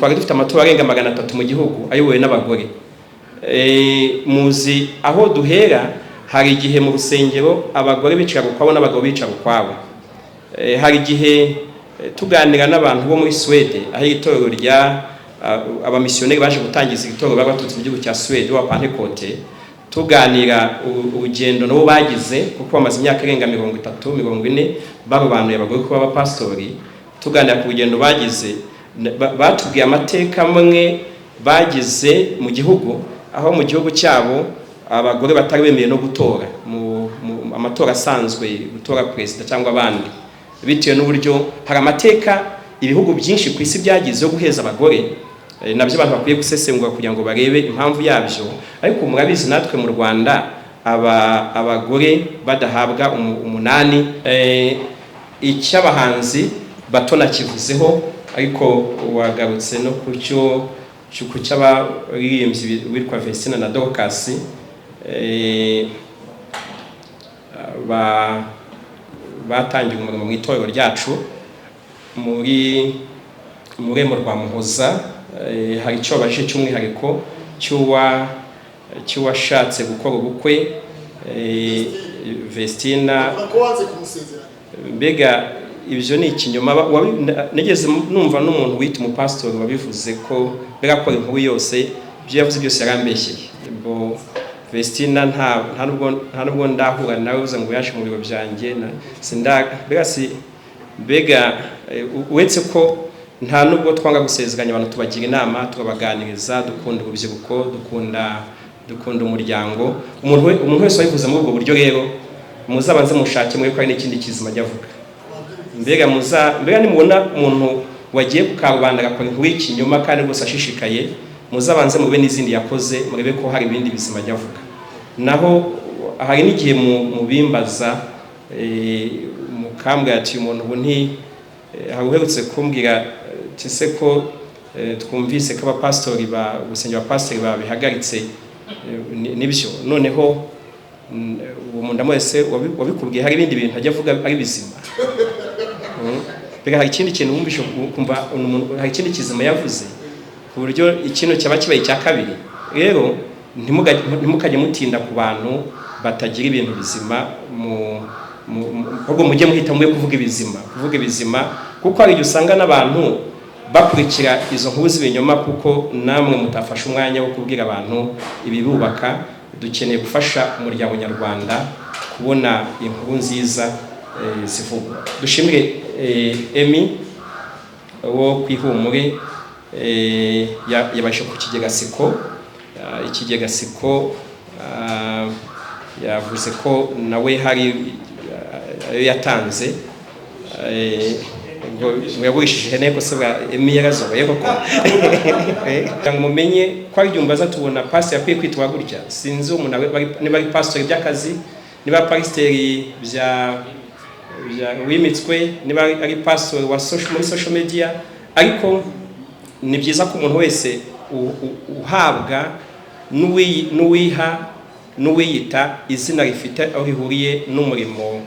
twari dufite amatora arenga 300 mu gihugu ayobowe n'abagore. Muzi aho duhera, hari igihe mu rusengero abagore bicara ukwabo n'abagabo bicara ukwabo. Hari igihe tuganira n'abantu bo muri Swede, aho itorero rya abamisiyoneri baje gutangiza itorero babatutse mu gihugu cya Swede wa Pentecote, tuganira urugendo nabo bagize kuko bamaze imyaka irenga 30-40 barobanuye abagore kuba abapastori. Tuganira ku rugendo bagize, batubwiye amateka amwe bagize mu gihugu, aho mu gihugu cyabo abagore batari bemeye no gutora mu amatora asanzwe, gutora president cyangwa abandi, bitewe n'uburyo hari amateka ibihugu byinshi ku isi byagize yo guheza abagore. Nabyo abantu bakwiye gusesengura kugira ngo barebe impamvu yabyo. Ariko murabizi natwe mu Rwanda abagore badahabwa umunani. Icyabahanzi bato nakivuzeho, ariko wagarutse no kucyo cy'abaririmbyi witwa Vestina na Dorcas, batangiye umurimo mu itorero ryacu muri Murembo rwa Muhoza. Hari icyo baje cy'umwihariko cy'uwashatse gukora ubukwe, Vestina. Mbega ibyo ni ikinyoma. Nigeze numva n'umuntu wita umupastori wabivuze ko mbega ko inkuru yose ibyo yavuze byose yarambeshyeye. Bo Vestina nta nubwo ndahura nawe uza ngo yaje mu biro byanjye mbega uretse ko nta nubwo twanga gusezeranya abantu, tubagira inama, tubaganiriza, dukunda urubyiruko, dukunda umuryango. Umuntu wese wabivuze muri ubwo buryo rero muzabanze mushake muri ko ari n'ikindi kizima ajyavuga. Mbega nimubona umuntu wagiye kukarubanda agakora inkuru y'ikinyoma kandi rwose ashishikaye, muzabanze mube n'izindi yakoze, murebe ko hari ibindi bizima ajyavuga. Naho hari n'igihe mubimbaza mukambwira ati umuntu ubu haruherutse kumbwira tise ko twumvise ko abapastori gusengera abapastori babihagaritse. Nibyo noneho umuntu wese wabikubwiye hari ibindi bintu ajya avuga ari bizima. Mbega hari ikindi kintu wumvishe kumva hari ikindi kizima yavuze ku buryo ikintu cyaba kibaye cya kabiri. Rero ntimukajye mutinda ku bantu batagira ibintu bizima, ahubwo mujye muhita mwe kuvuga ibizima, kuko hari igihe usanga n'abantu bakurikira izo nkuru z'ibinyoma kuko namwe mutafasha umwanya wo kubwira abantu ibibubaka. Dukeneye gufasha umuryango nyarwanda kubona inkuru nziza zivugwa. Dushimire Emi wo kwihumure yabashe ku Ikigega Siko yavuze ko nawe hari yatanze ngo yagurishije nteko se Emi yarazoboye koko. Ngo mumenye ko ari byumbaza tubona pastor yakwiye kwitwa gutya. Sinzi umuntu niba ari pastor by'akazi, niba pasiteri wimitswe, niba ari pastor wa muri social media. Ariko ni byiza ko umuntu wese uhabwa n'uwiyita izina rifite aho rihuriye n'umurimo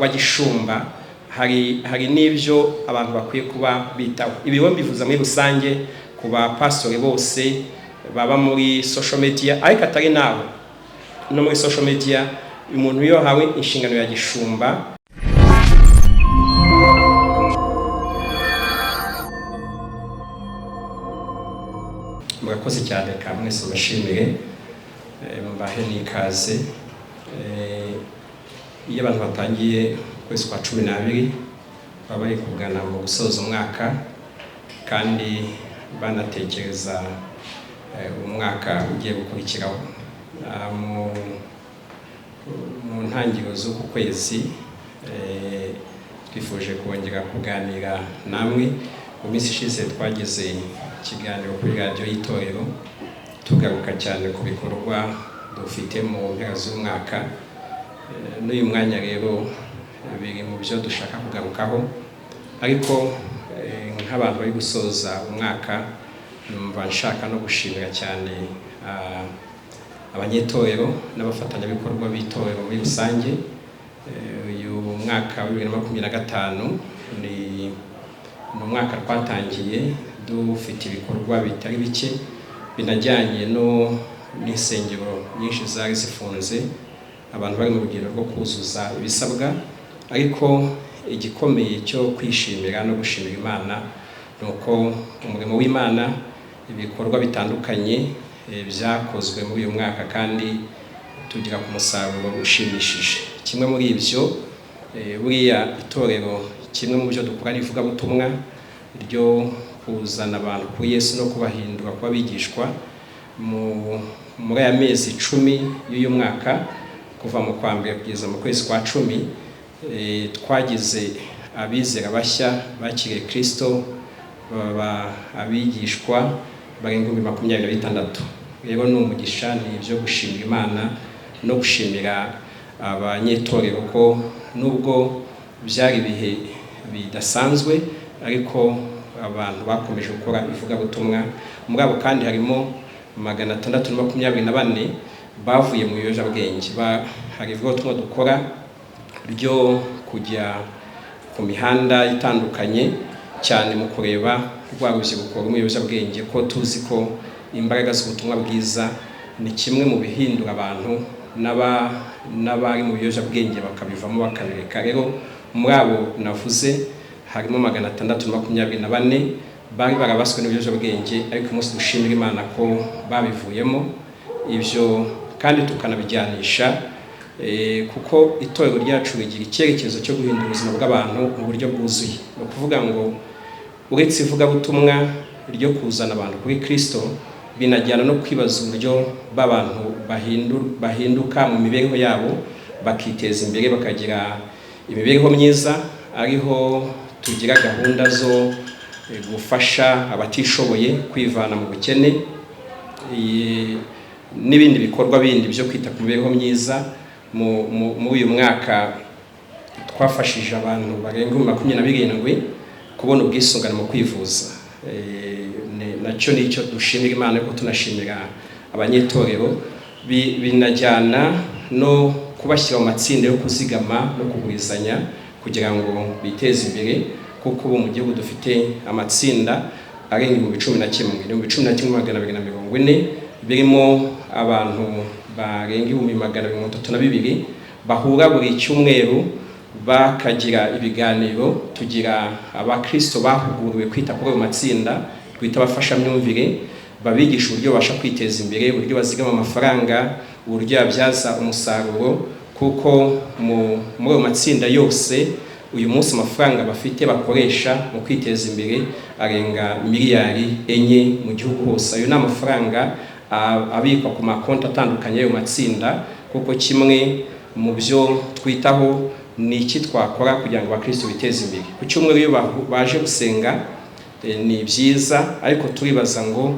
wa gishumba. Hari n'ibyo abantu bakwiye kuba bitaho. Ibibo mbivuza muri rusange ku bapastori bose baba muri social media, ariko atari nawe no muri social media. Umuntu iyo hawe inshingano ya gishumba, murakoze cyane kandi mwese bashimire, mbahe n'ikaze. Iyo abantu batangiye kwezi kwa 12 babaye kugana mu gusoza umwaka kandi banatekereza umwaka ugiye gukurikiraho, mu ntangiriro z'uku kwezi twifuje kongera kuganira namwe. Mu minsi ishize twagize ikiganiro kuri radio y'Itorero tugaruka cyane ku bikorwa dufite mu mpera z'umwaka. N'uyu mwanya rero biri mu byo dushaka kugarukaho, ariko nk'abantu bari gusoza umwaka numva nshaka no gushimira cyane abanyetorero n'abafatanyabikorwa b'itorero muri rusange. Uyu mwaka wa 2025 no mwaka twatangiye dufite ibikorwa bitari bike binajyanye n'insengero nyinshi zari zifunze, abantu bari mu rugendo rwo kuzuza ibisabwa, ariko igikomeye cyo kwishimira no gushimira Imana nuko umurimo w'Imana, ibikorwa bitandukanye byakozwe muri uyu mwaka kandi tugira ku musaruro ushimishije. Kimwe muri ibyo buriya itorero, kimwe mu byo dukora n'ivugabutumwa ryo kuzana abantu kuri Yesu no kubahindura kuba bigishwa. Muri aya mezi 10 y'uyu mwaka, kuva mu kwa mbere kugeza mu kwezi kwa 10, twagize abizera bashya bakiriye Kristo, abigishwa barenga 26. Rero ni umugisha, ni ibyo gushimira Imana no gushimira abanyetorero ko nubwo byari ibihe bidasanzwe, ariko abantu bakomeje gukora ivugabutumwa. Muri abo kandi harimo 624 bavuye mu biyobyabwenge. Hari ivugabutumwa dukora ryo kujya ku mihanda itandukanye cyane mu kureba rwa rubyiruko mu biyobyabwenge, ko tuzi ko imbaraga z'ubutumwa bwiza ni kimwe mu bihindura abantu n'abari mu biyobyabwenge bakabivamo bakabireka. Rero muri abo navuze harimo 624 bari barabaswe n'ibiyobyabwenge, ariko umunsi dushimira Imana ko babivuyemo. Ibyo kandi tukanabijyanisha kuko itorero ryacu rigira icyerekezo cyo guhindura ubuzima bw'abantu mu buryo bwuzuye. No kuvuga ngo uretse ivugabutumwa ryo kuzana abantu kuri Kristo, binajyana no kwibaza uburyo b'abantu bahinduka mu mibereho yabo, bakiteza imbere, bakagira imibereho myiza. Ariho tugira gahunda zo gufasha abatishoboye kwivana mu bukene, n'ibindi bikorwa bindi byo kwita ku mibereho myiza. Muri uyu mwaka twafashije abantu barenga 27 kubona ubwisungane mu kwivuza. Nacyo nicyo dushimira Imana, ko tunashimira abanyetorero. Binajyana no kubashyira mu matsinda yo kuzigama no kugurizanya kugira ngo biteze imbere, kuko ubu mu gihugu dufite amatsinda arenga 11,240 birimo abantu barenga 332 bahura buri cyumweru bakagira ibiganiro. Tugira abakristo bahuguriwe kwita kuri ayo matsinda, twita abafashamyumvire, babigisha uburyo basha kwiteza imbere, uburyo bazigama amafaranga, uburyo yabyaza umusaruro, kuko muri ayo matsinda yose uyu munsi amafaranga bafite bakoresha mu kwiteza imbere arenga miliyari 4 mu gihugu hose. Ayo ni amafaranga abikwa ku makonti atandukanye y'ayo matsinda, kuko kimwe mu byo twitaho ni iki twakora kugira ngo abakristo biteze imbere. Ku cyumweru iyo baje gusenga ni byiza, ariko turibaza ngo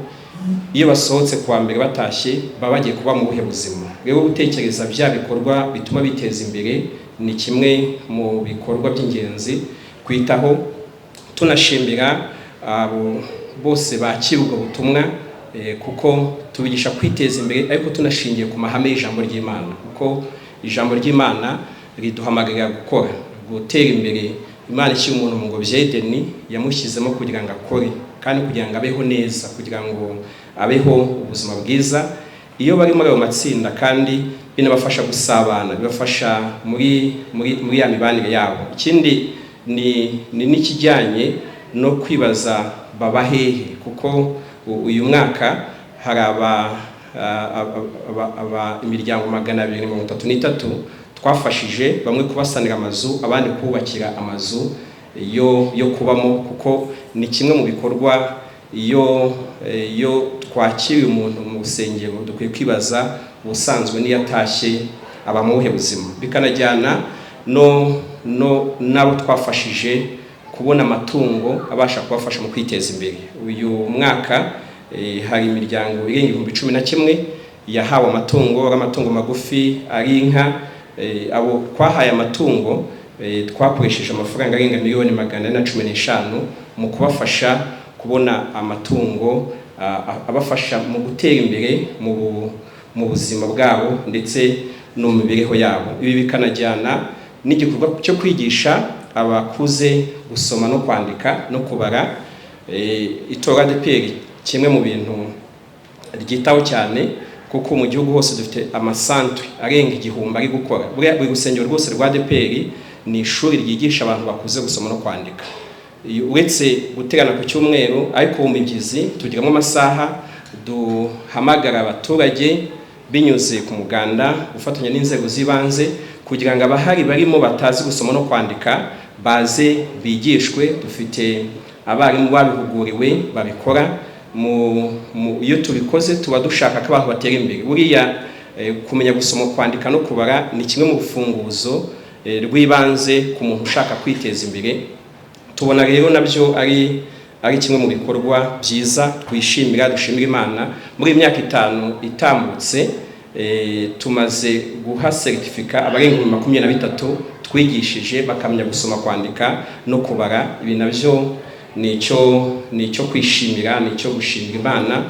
iyo basohotse kwa mbere batashye baba bagiye kuba mu buhe buzima. Rero gutekereza bya bikorwa bituma biteza imbere ni kimwe mu bikorwa by'ingenzi kwitaho. Tunashimira abo bose bakira ubwo butumwa, kuko tubigisha kwiteza imbere, ariko tunashingiye ku mahame y'ijambo ry'Imana, kuko ijambo ry'Imana riduhamagarira gukora, gutera imbere. Imana ishyira umuntu mu ngobyi y'Edeni, yamushyizemo kugira ngo akore kandi kugira ngo abeho neza, kugira ngo abeho ubuzima bwiza. Iyo bari muri ayo matsinda kandi binabafasha gusabana, bibafasha muri ya mibanire yabo. Ikindi ni n'ikijyanye no kwibaza baba hehe, kuko uyu mwaka hari imiryango 233 twafashije, bamwe kubasanira amazu, abandi kubakira amazu yo kubamo, kuko ni kimwe mu bikorwa. Iyo twakiriye umuntu mu rusengero dukwiye kwibaza ubusanzwe niyatashye aba mu buhe buzima. Bikanajyana nabo twafashije kubona amatungo abasha kubafasha mu kwiteza imbere. Uyu mwaka hari imiryango irenga 11,000 yahawe amatungo magufi, ari inka. Abo kwahaye amatungo twakoresheje amafaranga arenga 415 mu kubafasha kubona amatungo abafasha mu gutera imbere mu buzima bwabo ndetse no mu mibereho yabo. Ibi bikanajyana n'igikorwa cyo kwigisha abakuze gusoma no kwandika no kubara. Itora ADEPR kimwe mu bintu ryitaho cyane, kuko mu gihugu hose dufite amasantre arenga 1000 ari gukora. Buri rusengero rwose rwa ADEPR ni ishuri ryigisha abantu bakuze gusoma no kwandika. Uretse guterana ku cyumweru, ariko mu mibyizi tugiramo amasaha duhamagara abaturage binyuze ku muganda, gufatanya n'inzego z'ibanze kugira ngo abahari barimo batazi gusoma no kwandika baze bigishwe. Dufite abarimu babihuguriwe babikora. Iyo tubikoze tuba dushaka ko abantu batera imbere. Buriya kumenya gusoma kwandika no kubara ni kimwe mu bufunguzo rw'ibanze ku muntu ushaka kwiteza imbere. Tubona rero nabyo ari kimwe mu bikorwa byiza twishimira, dushimira Imana. Muri imyaka 5 itambutse tumaze guha certificate abarenga 23 twigishije bakamenya gusoma kwandika no kubara. Ibi nabyo nicyo kwishimira, nicyo gushimira Imana.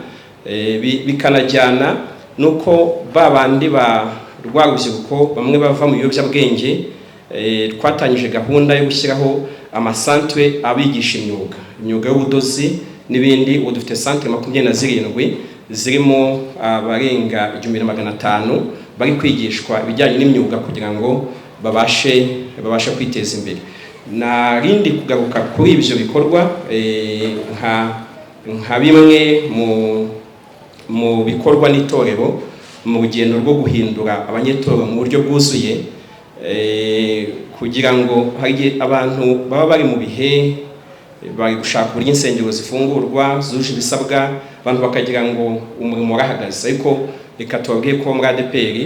Bikanajyana nuko babandi ba rwarubyiruko bamwe bava mu biyobyabwenge, twatangije gahunda yo gushyiraho amasantre abigisha imyuga y'ubudozi n'ibindi. Ubu dufite santre 27 zirimo abarenga 1500 bari kwigishwa ibijyanye n'imyuga kugira ngo babashe kwiteza imbere. Narindi kugaruka kuri ibyo bikorwa nka bimwe mu bikorwa n'itorero mu rugendo rwo guhindura abanyetorero mu buryo bwuzuye, kugira ngo hari abantu baba bari mu bihe bari gushaka uburyo insengero zifungurwa zuje ibisabwa, abantu bakagira ngo umurimo urahagaze. Ariko reka tubabwiye ko muri ADEPR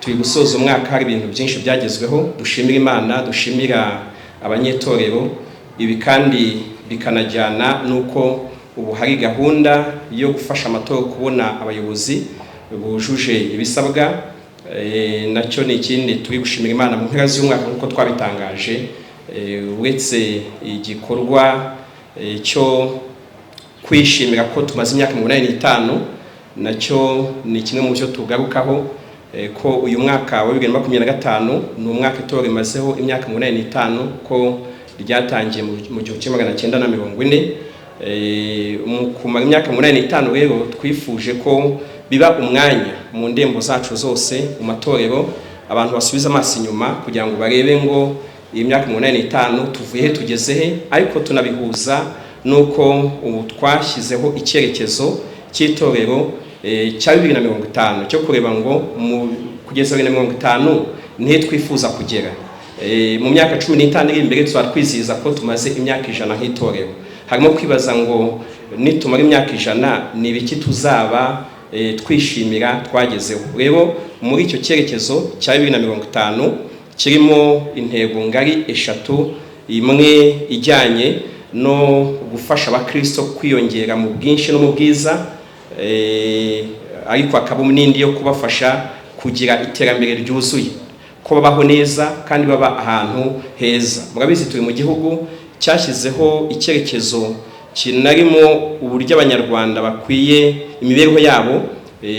turi gusoza umwaka hari ibintu byinshi byagezweho. Dushimira Imana, dushimira abanyetorero. Ibi kandi bikanajyana nuko ubu hari gahunda yo gufasha amatorero kubona abayobozi bujuje ibisabwa. Nacyo ni ikindi turi gushimira Imana mu mpera z'umwaka nkuko twabitangaje. Uretse igikorwa cyo kwishimira ko tumaze imyaka 85, nacyo ni kimwe mu byo tugarukaho, ko uyu mwaka wa 2025 ni umwaka itorero imazeho imyaka 85 ko ryatangiye mu 1940. Mu kumara imyaka 85 rero twifuje ko biba umwanya mu ndembo zacu zose mu matorero abantu basubiza amaso inyuma kugira ngo barebe ngo iyi myaka 85 tuvuye tugeze he. Ariko tunabihuza nuko ubu twashyizeho icyerekezo cy'itorero cya 2050 cyo kureba ngo kugeza 2050 nihe twifuza kugera. Mu myaka 15 iri imbere tuzatwizihiza ko tumaze imyaka 100 nk'itorero. Harimo kwibaza ngo nitumara imyaka 100 ni biki tuzaba twishimira twagezeho. Rero muri icyo cyerekezo cya 2050 kirimo intego ngari 3. Imwe ijyanye no gufasha abakristo kwiyongera mu bwinshi no mu bwiza, ariko akaba n'indi yo kubafasha kugira iterambere ryuzuye, ko babaho neza kandi baba ahantu heza. Murabizi turi mu gihugu cyashyizeho icyerekezo kinarimo uburyo abanyarwanda bakwiye imibereho yabo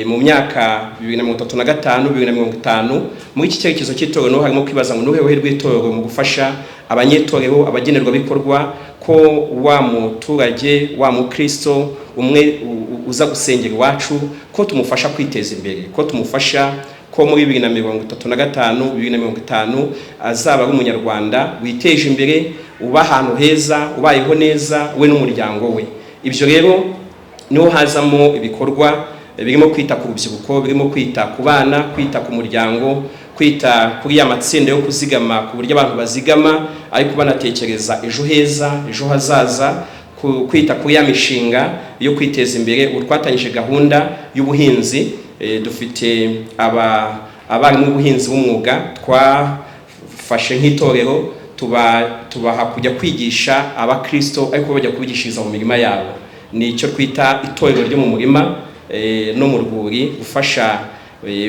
mu myaka 2035 2050. Muri iki cyerekezo cy'itorero no harimo kwibaza ngo nuhe rw'itorero mu gufasha abanyetorero, abagenerwa bikorwa, ko wa muturage wa mukristo umwe uza gusengera iwacu ko tumufasha kwiteza imbere, ko tumufasha ko muri 2035 2050 azaba ari umunyarwanda witeje imbere, uba ahantu heza, ubayeho neza we n'umuryango we. Ibyo rero niho hazamo ibikorwa birimo kwita ku rubyiruko, birimo kwita ku bana, kwita ku muryango, kwita kuri ya matsinda yo kuzigama ku buryo abantu bazigama ariko banatekereza ejo heza, ejo hazaza, kwita kuri ya mishinga yo kwiteza imbere. Twatangije gahunda y'ubuhinzi. Dufite abarimu b'ubuhinzi b'umwuga twafashe nk'itorero tubaha kujya kwigisha abakristo ariko bajya kubigishiriza mu mirima yabo. Ni icyo twita itorero ryo mu murima no mu rwuri, gufasha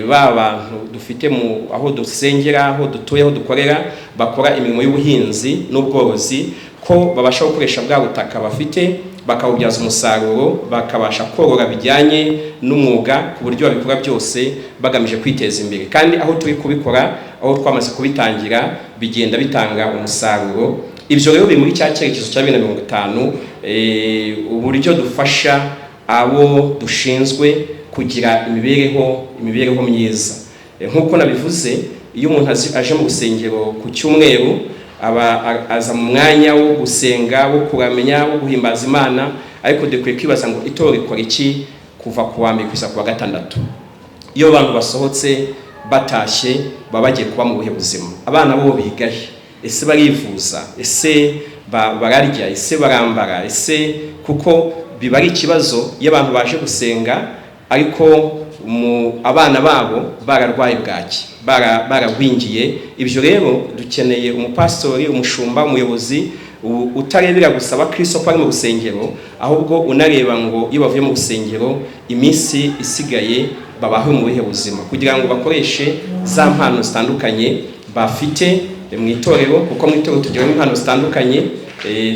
ba bantu dufite mu aho dusengera, aho dutuye, aho dukorera, bakora imirimo y'ubuhinzi n'ubworozi, ko babasha gukoresha bwa butaka bafite bakawubyaza umusaruro, bakabasha korora bijyanye n'umwuga ku buryo babikora byose bagamije kwiteza imbere. Kandi aho turi kubikora, aho twamaze kubitangira, bigenda bitanga umusaruro. Ibyo rero biri muri cya cyerekezo cya 2050, uburyo dufasha abo dushinzwe kugira imibereho myiza. Nk'uko nabivuze, iyo umuntu aje mu rusengero ku cyumweru aza mu mwanya wo gusenga, wo kuramenya, wo guhimbaza Imana, ariko dukwiye kwibaza ngo itorero rikora iki kuva ku wa mbere kugeza ku wa gatandatu. Iyo abantu basohotse batashye baba bagiye kuba mu buhe buzima? Abana bo bigahe? Ese barivuza? Ese bararya? Ese barambara? Ese kuko biba ari ikibazo iyo abantu baje gusenga ariko abana babo bararwaye bwaki, baragwingiye. Ibyo rero dukeneye umupastori, umushumba, umuyobozi utarebera gusa abakristo ko ari mu rusengero, ahubwo unareba ngo iyo bavuye mu rusengero iminsi isigaye babaho mu buhe buzima, kugira ngo bakoreshe za mpano zitandukanye bafite mu itorero. Kuko mu itorero tugiramo impano zitandukanye,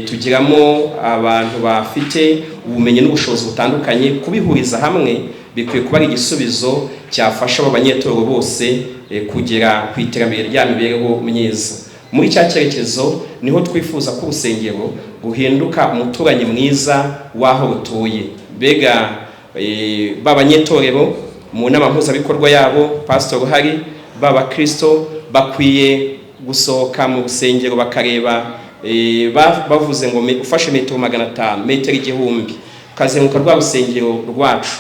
tugiramo abantu bafite ubumenyi n'ubushobozi butandukanye. Kubihuriza hamwe bikwiye kuba ari igisubizo cyafasha abanyetorero bose kugera ku iterambere rya mibereho myiza. Muri cya cyerekezo niho twifuza ko urusengero guhinduka umuturanyi mwiza w'aho rutuye. Bega b'abanyetorero mu nama mpuzabikorwa yabo, pastor uhari, b'abakristo bakwiye gusohoka mu rusengero bakareba, bavuze ngo ufashe metero 500, metero 1000, ukazenguka rwa rusengero rwacu,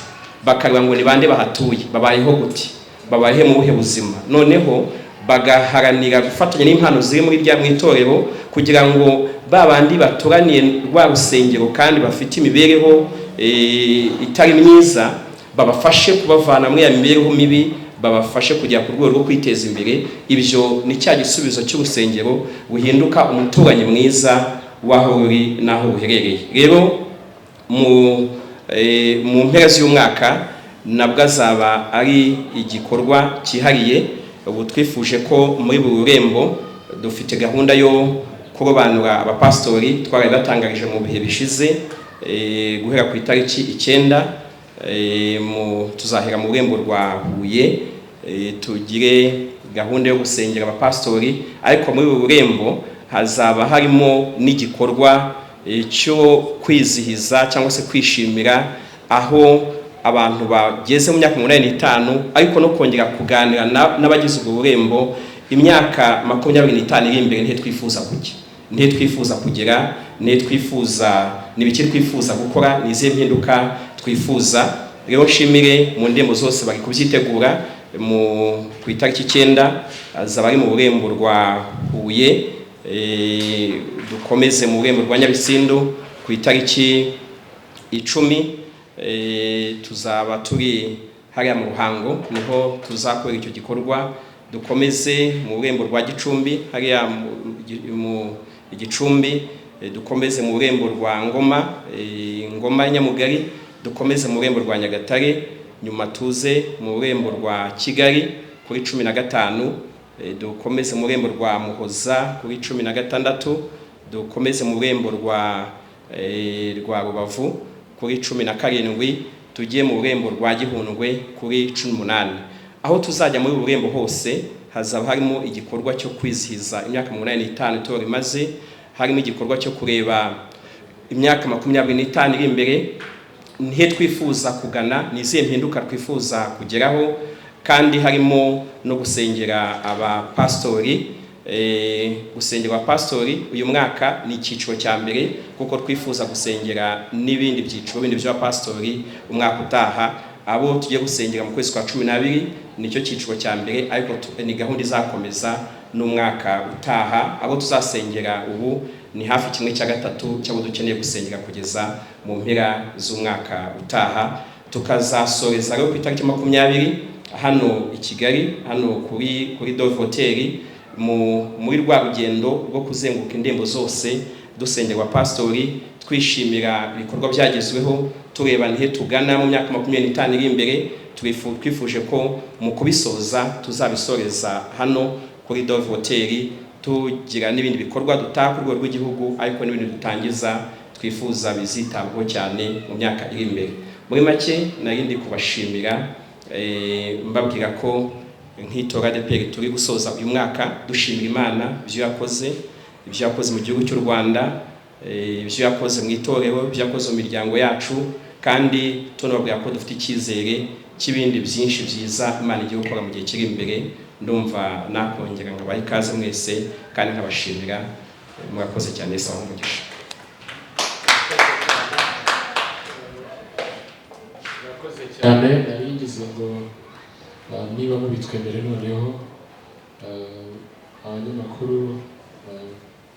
bakareba ngo ni bande bahatuye, babayeho gute, babayeho mu buhe buzima. Noneho bagaharanira gufatanya n'impano ziri muri rya mwitorero kugira ngo babandi baturaniye rwa rusengero kandi bafite imibereho itari myiza babafashe kubavana muri ya mibereho mibi, babafashe kujya ku rwego rwo kwiteza imbere. Ibyo ni cya gisubizo cy'urusengero buhinduka umuturanyi mwiza w'aho uri n'aho uherereye. Rero mu mpera z'umwaka nabwo azaba ari igikorwa cyihariye. Ubu twifuje ko muri buri rurembo dufite gahunda yo kurobanura abapastori twari batangarije mu bihe bishize, guhera ku itariki 9 tuzahera mu rurembo rwa Huye, tugire gahunda yo gusengera abapastori. Ariko muri buri rurembo hazaba harimo n'igikorwa cyo kwizihiza cyangwa se kwishimira aho abantu bageze mu myaka 85, ariko no kongera kuganira n'abagize ubwo burembo imyaka 25 iri imbere. Nte twifuza kugera, nibiki twifuza gukora, nize mpinduka twifuza. Rero nshimire mu ndembo zose bari kubyitegura. Ku itariki 9 azaba ari mu burembo rwa Huye, dukomeze mu burembo rwa Nyabisindu. Ku itariki 10 tuzaba turi hariya mu Ruhango, niho tuzakorera icyo gikorwa. Dukomeze mu burembo rwa Gicumbi, hariya mu Gicumbi. Dukomeze mu burembo rwa Ngoma Nyamugari. Dukomeze mu burembo rwa Nyagatare. Nyuma tuze mu burembo rwa Kigali kuri 15. Dukomeze mu burembo rwa Muhoza kuri 16. Dukomeze mu burembo rwa Rubavu kuri 17. Tugiye mu burembo rwa Gihundwe kuri 18. Aho tuzajya muri burembo hose hazaba harimo igikorwa cyo kwizihiza imyaka 85 itorero imaze. Harimo igikorwa cyo kureba imyaka 25 iri imbere, nihe twifuza kugana, nizihe mpinduka twifuza kugeraho. Kandi harimo no gusengera abapastori. Gusengera abapastori uyu mwaka ni icyiciro cya mbere, kuko twifuza gusengera n'ibindi byiciro bindi by'abapastori umwaka utaha. Abo tugiye gusengera mu kwezi kwa 12 nicyo cyiciro cya mbere, ariko ni gahunda izakomeza n'umwaka utaha. Abo tuzasengera ubu ni hafi 1/3 cy'abo dukeneye gusengera kugeza mu mpera z'umwaka utaha. Tukazasoreza rero ku itariki 20 hano i Kigali, hano kuri Dove Hotel, muri rwa rugendo rwo kuzenguruka indembo zose dusengera abapastori, twishimira ibikorwa byagezweho, tureba nihe tugana mu myaka 25 iri imbere. Twifuje ko mu kubisoza tuzabisoreza hano kuri Dove Hotel, tugira n'ibindi bikorwa dutaka ku rwego rw'igihugu, ariko n'ibindi dutangiza twifuza bizitabwaho cyane mu myaka iri imbere. Muri make narindi kubashimira, mbabwira ko nk'itora ADEPR turi gusoza uyu mwaka dushimira Imana ibyo yakoze. ibyo yakoze mu gihugu cy'u Rwanda, ibyo yakoze mu itorero, ibyo yakoze mu miryango yacu, kandi tunababwira ko dufite icyizere cy'ibindi byinshi byiza Imana igiye gukora mu gihe kiri imbere. Ndumva nakongera ngabaha ikaze mwese kandi nkabashimira. Murakoze cyane, Yesu abahe umugisha. Murakoze cyane. Naringize ngo niba mubitwemere noneho abanyamakuru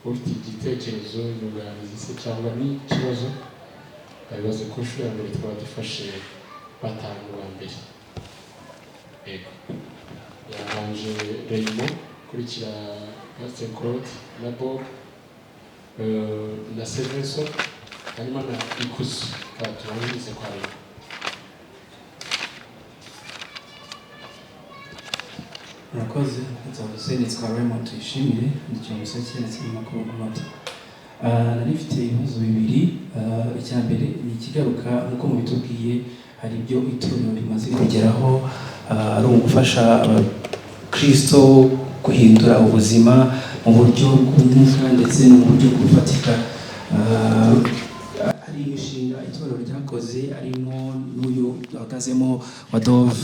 ufite igitekerezo, inyunganizi se cyangwa n'ikibazo bibaze ko nshuro ya mbere twaba dufashe batanu ba mbere. Yego, yabanje Reymo, kurikira Pastor Claude na Bob na Seveso, hanyuma na Ikuzo. Tubangize kwa Reymo. Murakoze. Nzavuze nitwa Raymond Tuyishimire, ndi umuseke ndetse n'amakuru y'amanota. Narifite ibibazo bibiri. Icya mbere ni ikigaruka nk'uko mubitubwiye, hari ibyo itorero rimaze kugeraho, ari ugufasha abakristo guhindura ubuzima mu buryo bw'umwuka ndetse no mu buryo bufatika. Hari imishinga itorero ryakoze, arimo n'uyu ahagazemo wa Dove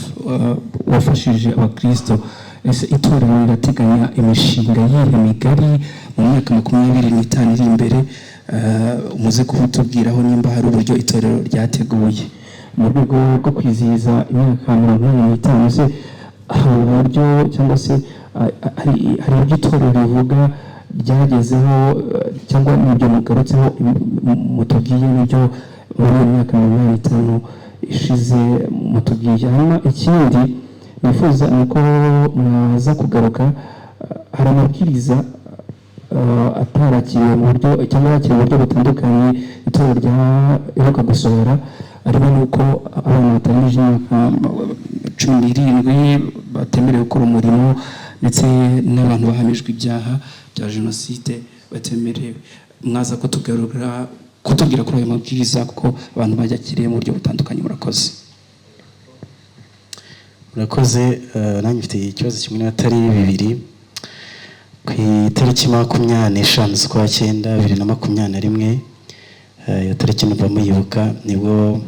wafashije abakristo. Ese itorero rirateganya imishinga yihe migari mu myaka 25 iri imbere? Muze kubitubwiraho nimba hari uburyo itorero ryateguye mu rwego rwo kwizihiza imyaka 25. Se hari uburyo cyangwa se hari ibyo itorero rivuga ryagezeho cyangwa n'ibyo mugarutseho mutubwiye n'ibyo muri iyo myaka 25 ishize mutubwiye? Hanyuma ikindi nifuza nuko mwaza kugaruka, hari amabwiriza atarakiriwe mu buryo cyangwa yakiriwe mu buryo butandukanye itorero ryaheruka gusohora, arimo nuko abantu batarangije imyaka 17 batemerewe gukora umurimo, ndetse n'abantu bahamijwe ibyaha bya jenoside batemerewe. Mwaza kutubwira kuri ayo mabwiriza kuko abantu bajakiriye mu buryo butandukanye. Murakoze. Murakoze. Nanjye mfite ikibazo kimwe n'atari bibiri. Ku itariki 25 z'ukwa 9 2021, iyo tariki numva muyibuka, nibwo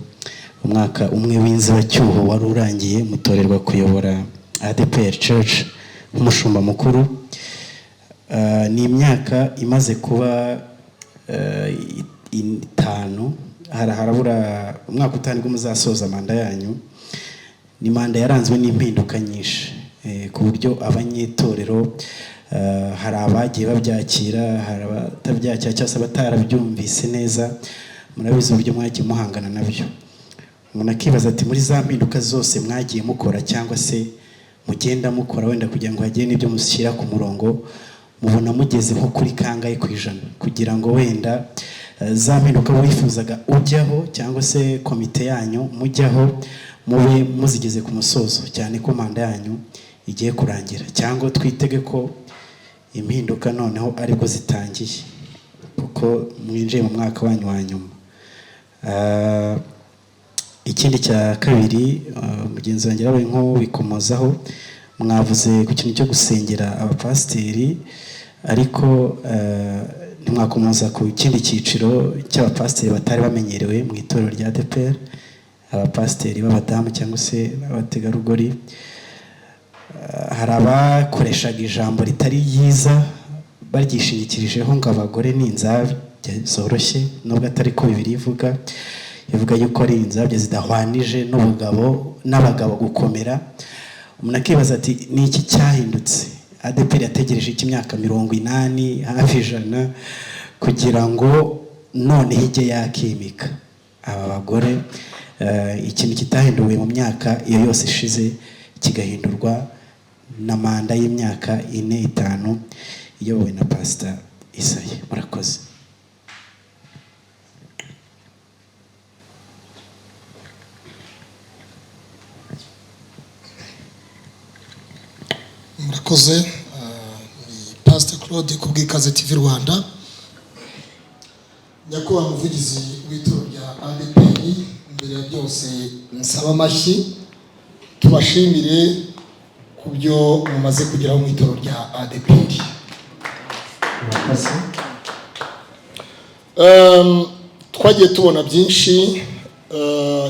umwaka umwe w'inzibacyuho wari urangiye mutorerwa kuyobora ADPR Church nk'umushumba mukuru. Ni imyaka imaze kuba 5, harabura umwaka utanu ngo muzasoza manda yanyu. Ni manda yaranzwe n'impinduka nyinshi, ku buryo abanyetorero hari abagiye babyakira, hari abatabyakira cyangwa se batarabyumvise neza. Murabizi uburyo mwagiye muhangana nabyo. Umuntu akibaza ati muri za mpinduka zose mwagiye mukora cyangwa se mugenda mukora, wenda kugira ngo hagire n'ibyo mushyira ku murongo, mubona mugeze nko kuri kangahe ku ijana kugira ngo wenda za mpinduka wifuzaga ujyaho cyangwa se komite yanyu mujyaho mube muzigeze ku musozo, cyane ko manda yanyu igiye kurangira, cyangwa twitege ko impinduka noneho aribwo zitangiye kuko mwinjiye mu mwaka wanyu wa nyuma? Ikindi cya kabiri, mugenzi wanjye yabaye nko bikomozaho, mwavuze ku kintu cyo gusengera abapasiteri, ariko ntimwakomoza ku kindi cyiciro cy'abapasiteri batari bamenyerewe mu itorero rya ADPR, abapasiteri b'abadamu cyangwa se abategarugori. Hari abakoreshaga ijambo ritari ryiza baryishingikirijeho ngo abagore ni inzabya zoroshye, nubwo atari ko Bibiliya ivuga yuko ari inzabya zidahwanije n'abagabo gukomera. Umuntu akibaza ati ni iki cyahindutse? ADPR yategereje iki imyaka 80 hafi 100 kugira ngo none hige yakimika aba bagore? Ikintu kitahinduwe mu myaka iyo yose ishize kigahindurwa na manda y'imyaka 4-5 iyobowe na Pastor Isaie. Murakoze. Murakoze. Ni Pastor Claude ku bw'Ikaze TV Rwanda. Nyakubahwa umuvugizi w'itorero rya ADPR, mbere ya byose nsaba amashyi tubashimire ku byo mumaze kugeraho mu itorero rya ADPR. twagiye tubona byinshi,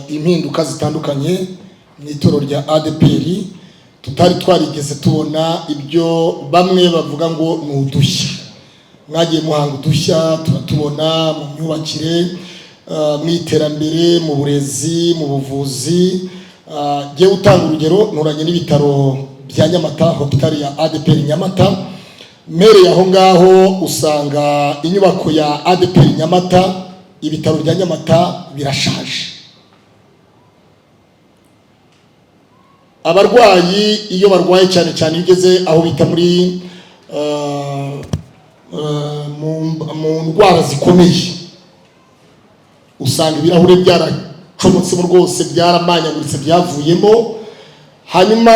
impinduka zitandukanye mu itorero rya ADPR, tutari twarigeze tubona ibyo bamwe bavuga ngo ni udushya. Mwagiye muhanga udushya, turatubona mu myubakire, mu iterambere, mu burezi, mu buvuzi. Giye gutanga urugero, nturanye n'ibitaro bya Nyamata, hospitali ya ADPR Nyamata. Mere aho ngaho usanga inyubako ya ADPR Nyamata, ibitaro bya Nyamata birashaje. Abarwayi iyo barwaye cyane cyane bigeze aho bita muri mu ndwara zikomeye, usanga ibirahure byaracomotse rwose, byaramanyaguritse, byavuyemo. Hanyuma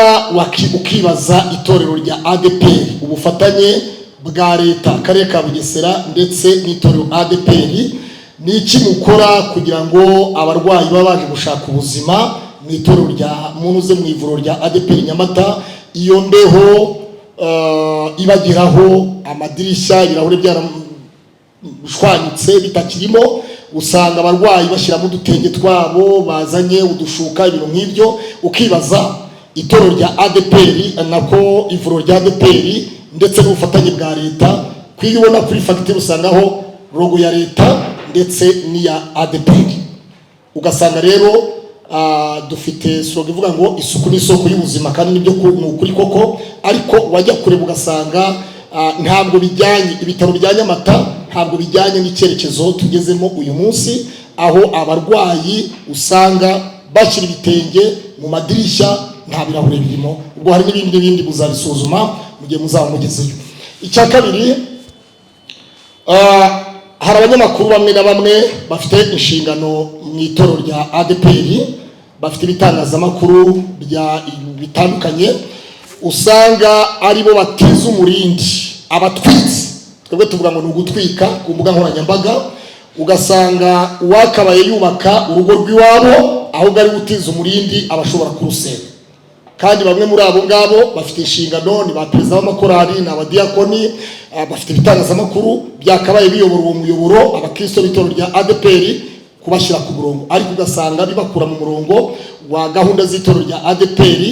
ukibaza itorero rya ADPR, ubufatanye bwa leta, akarere ka Bugesera ndetse n'itorero ADPR, ni iki mukora kugira ngo abarwayi baba baje gushaka ubuzima mu itorero rya munuze mu ivuriro rya ADPR Nyamata, iyo mbeho ibageraho, amadirishya, ibirahure byarashwanyutse bitakirimo, usanga abarwayi bashyiramo udutenge twabo, bazanye udushuka, ibintu nk'ibyo. Ukibaza itorero rya ADPR nako ivuriro rya ADPR ndetse n'ubufatanye bwa leta, kwibona kuri fagitire usangaho logo ya leta ndetse n'iya ADPR. Ugasanga rero dufite slogan ivuga ngo isuku ni isoko y'ubuzima, kandi nibyo kuri koko, ariko wajya kureba ugasanga ntabwo bijyanye. Ibitaro bya Nyamata ntabwo bijyanye n'icyerekezo tugezemo uyu munsi, aho abarwayi usanga bashyira ibitenge mu madirishya, nta birahure birimo. Ubwo hari n'ibindi muzabisuzuma mu gihe muzaba mugezeyo. Icya kabiri, hari abanyamakuru bamwe na bamwe bafite inshingano mu itorero rya ADPR, bafite ibitangazamakuru bitandukanye, usanga aribo batiza umurindi abatwitsi. Twebwe tuvuga ngo ni ugutwika ku mbuga nkoranyambaga. Ugasanga uwakabaye yubaka urugo rw'iwabo, ahubwo ari gutiza umurindi abashobora kurusenya. Kandi bamwe muri abo ngabo bafite inshingano, ni ba perezida b'amakorali, ni abadiyakoni, bafite ibitangazamakuru, byakabaye biyobora uwo muyoboro abakristo b'itorero rya ADPR, kubashyira ku murongo. Ariko ugasanga bibakura mu murongo wa gahunda z'itorero rya ADPR,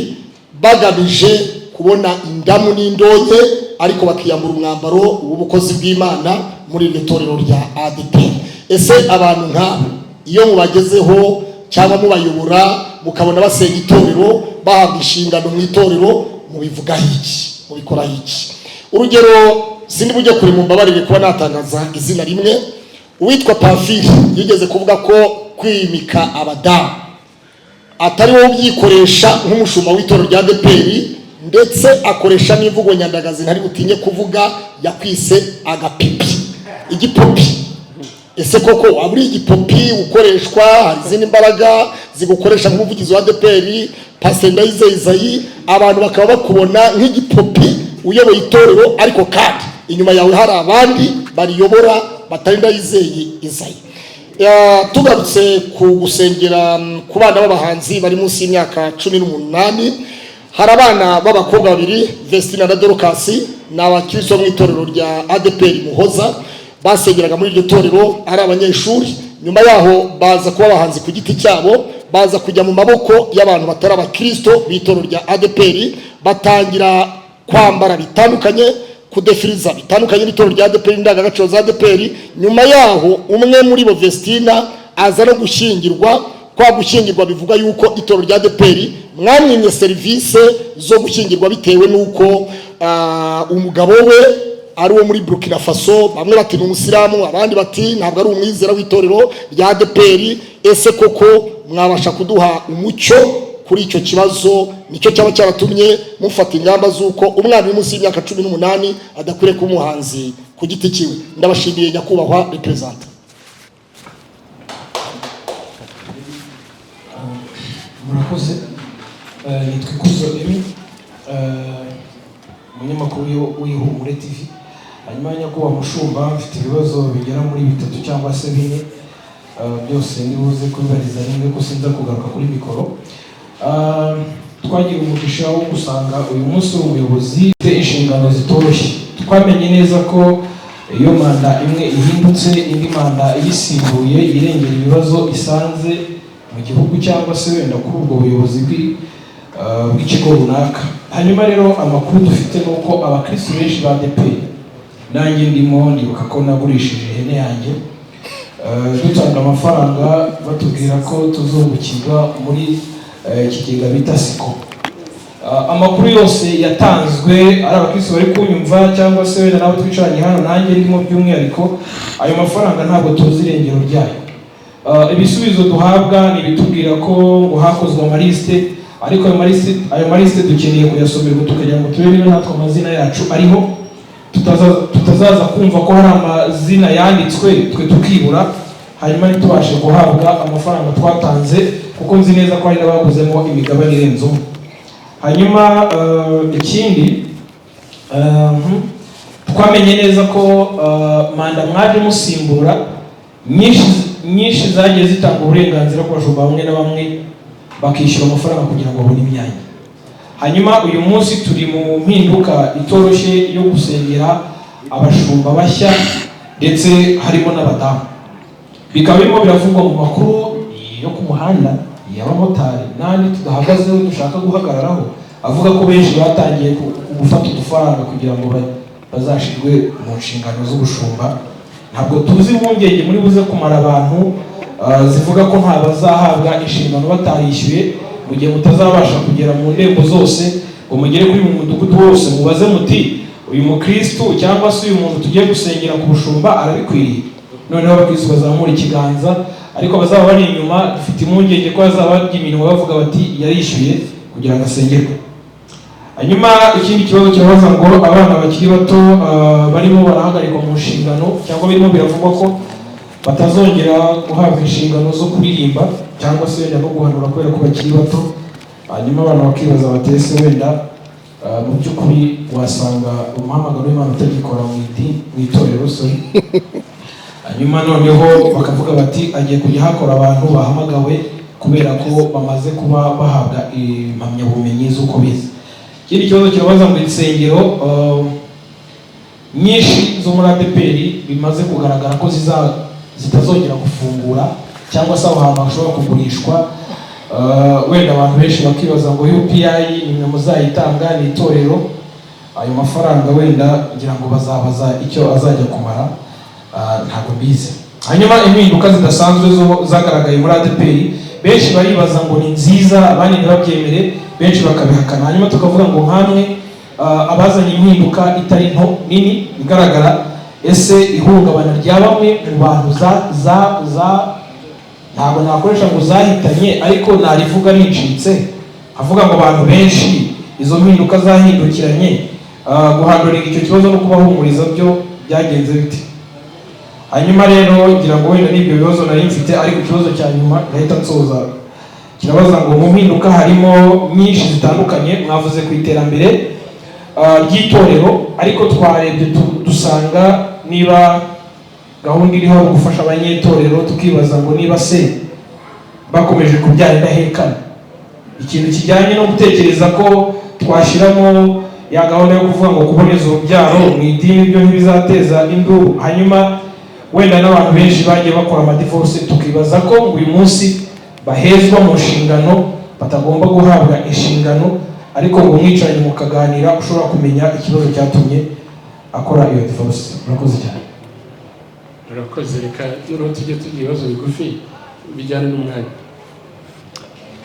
bagamije kubona indamu n'indonke, ariko bakiyambura umwambaro w'ubukozi bw'Imana muri iryo torero rya ADPR. Ese abantu nka iyo mubagezeho cyangwa mubayobora mukabona basenya itorero, bahabwa inshingano mu itorero, mubivugaho iki, mubikoraho iki? Urugero, sindi bujye kuri mumbabarire kuba natangaza izina rimwe. Uwitwa Pamphile yigeze kuvuga ko kwimika abadamu atari wowe ubyikoresha nk'umushumba w'itorero rya ADPR, ndetse akoresha n'imvugo nyandagazi ntari butinye kuvuga, yakwise agapipi, igipopi. Ese koko waburi igipopi ukoreshwa? Hari izindi mbaraga zigukoresha nk'umuvugizi wa ADPR, Pastor Ndayizeye Isayi, abantu bakaba bakubona nk'igipopi uyoboye itorero, ariko kandi inyuma yawe hari abandi bariyobora batari Ndayizeye Isayi. Tugarutse ku gusengera ku bana b'abahanzi bari munsi y'imyaka 18, hari abana b'abakobwa babiri, Vestina na Dorcas, ni abakristo mu itorero rya ADPR Muhoza, basengeraga muri iryo torero ari abanyeshuri. Nyuma yaho baza kuba abahanzi ku giti cyabo, baza kujya mu maboko y'abantu batari abakristo b'itorero rya ADPR, batangira kwambara bitandukanye, kudefiriza bitandukanye n'itorero rya ADPR, indangagaciro za ADPR. Nyuma yaho umwe muri bo, Vestina, aza no gushyingirwa. Kwa gushyingirwa bivuga yuko itorero rya ADPR mwamwimye serivisi zo gushyingirwa bitewe nuko umugabo we ari uwo muri Burkina Faso. Bamwe bati ni umusilamu, abandi bati ntabwo ari umwizera w'itorero rya ADPR. Ese koko mwabasha kuduha umucyo kuri icyo kibazo? Nicyo cyaba cyaratumye mufata ingamba z'uko umwana munsi y'imyaka 18 adakwiriye kuba umuhanzi ku giti cyiwe. Ndabashimiye nyakubahwa representa. Murakoze. Nitwa Ikuzo Emi, umunyamakuru w'Ihumure TV. Hanyuma nyakubahwa mushumba, mfite ibibazo bigera muri 3 cyangwa se 4, byose nibuze kubibariza rimwe ko sinza kugaruka kuri mikoro. Twagiye umugisha wo gusanga uyu munsi umuyobozi ufite inshingano zitoroshye. Twamenye neza ko iyo manda imwe ihindutse indi manda iyisimbuye irengera ibibazo isanze mu gihugu cyangwa se wenda kuri ubwo buyobozi bw'ikigo runaka. Hanyuma rero amakuru dufite ni uko abakristo benshi ba ADEPR, nanjye ndimo ndibuka ko nagurishije ihene yanjye dutanga amafaranga batubwira ko tuzungukirwa muri ikigega bita SICO. Amakuru yose yatanzwe ari abakristo bari kunyumva cyangwa se wenda nabo twicaranye hano nanjye ndimo by'umwihariko, ayo mafaranga ntabwo tuzi irengero ryayo. Ibisubizo duhabwa ni bitubwira ko ngo hakozwe amaliste, ariko ayo maliste dukeneye kuyasomerwa tukagira ngo turebe niba natwe amazina yacu ariho, tutazaza kumva ko hari amazina yanditswe twe tukibura hanyuma ntitubashe guhabwa amafaranga twatanze, kuko nzi neza ko hari n'abaguzemo imigabane irenze umwe. Hanyuma ikindi twamenye neza ko manda mwaje musimbura nyinshi zagiye zitanga uburenganzira ku bashumba bamwe na bamwe bakishyura amafaranga kugira ngo babone imyanya. Hanyuma uyu munsi turi mu mpinduka itoroshye yo gusengera abashumba bashya ndetse harimo n'abadamu. Bikaba birimo biravugwa mu makuru yo ku muhanda y'abamotari n'andi tudahagazeho dushaka guhagararaho, avuga ko benshi batangiye gufata udufaranga kugira ngo bazashirwe mu nshingano z'ubushumba. Ntabwo tuzi impungenge muri buze kumara abantu zivuga ko nta bazahabwa inshingano batarishyuye, mu gihe mutazabasha kugera mu ndembo zose ngo mugere kuri mu mudugudu wose mubaze muti uyu mukristo cyangwa se uyu muntu tugiye gusengera ku bushumba arabikwiriye. Noneho abakristo bazamura ikiganza, ariko bazaba bari inyuma dufite impungenge ko bazaba barya iminwa bavuga bati yarishyuye kugira ngo asengerwe. Hanyuma ikindi kibazo kirabaza ngo abana bakiri bato barimo barahagarikwa mu nshingano cyangwa birimo biravugwa ko batazongera guhabwa inshingano zo kuririmba cyangwa se wenda no guhanura kubera ko bakiri bato. Hanyuma abantu bakibaza batese wenda mu by'ukuri wasanga umuhamagaro w'Imana utagikora mu itorero sorry. Hanyuma noneho bakavuga bati agiye kujya hakora abantu bahamagawe kubera ko bamaze kuba bahabwa impamyabumenyi z'uko bize. Ikindi kibazo kirabaza ngo insengero nyinshi zo muri ADEPR bimaze kugaragara ko zitazongera gufungura cyangwa se aho hantu hashobora kugurishwa. Wenda abantu benshi bakibaza ngo UPI nimwe muzayitanga ni itorero, ayo mafaranga wenda ngira ngo bazabaza icyo azajya kumara, ntabwo mbizi. Hanyuma impinduka zidasanzwe zagaragaye muri ADEPR benshi baribaza ngo ni nziza, abandi ntibabyemere, benshi bakabihakana. Hanyuma tukavuga ngo nkamwe abazanye impinduka itari nto nini igaragara, ese ihungabana rya bamwe mu bantu ntabwo nakoresha ngo zahitanye, ariko narivuga nicitse avuga ngo abantu benshi izo mpinduka zahindukiranye, guhandurira icyo kibazo no kubahumuriza byo byagenze bite. Hanyuma rero ngira ngo wenda n'ibyo bibazo nari mfite, ariko ikibazo cya nyuma gahita nsoza kirabaza ngo mu mpinduka harimo nyinshi zitandukanye. Mwavuze ku iterambere ry'itorero, ariko twarebye dusanga niba gahunda iriho gufasha abanyetorero, tukibaza ngo niba se bakomeje kubyara indahekana, ikintu kijyanye no gutekereza ko twashyiramo ya gahunda yo kuvuga ngo kuboneza urubyaro mu idini byo ntibizateza induru. Hanyuma wenda n'abantu benshi bagiye bakora amadivorce, tukibaza ko uyu munsi bahezwa mu nshingano batagomba guhabwa inshingano, ariko ngo mwicaranye mukaganira ushobora kumenya ikibazo cyatumye akora iyo divorce. Murakoze cyane. Murakoze, reka noneho tujye tugira ibibazo bigufi bijyana n'umwanya.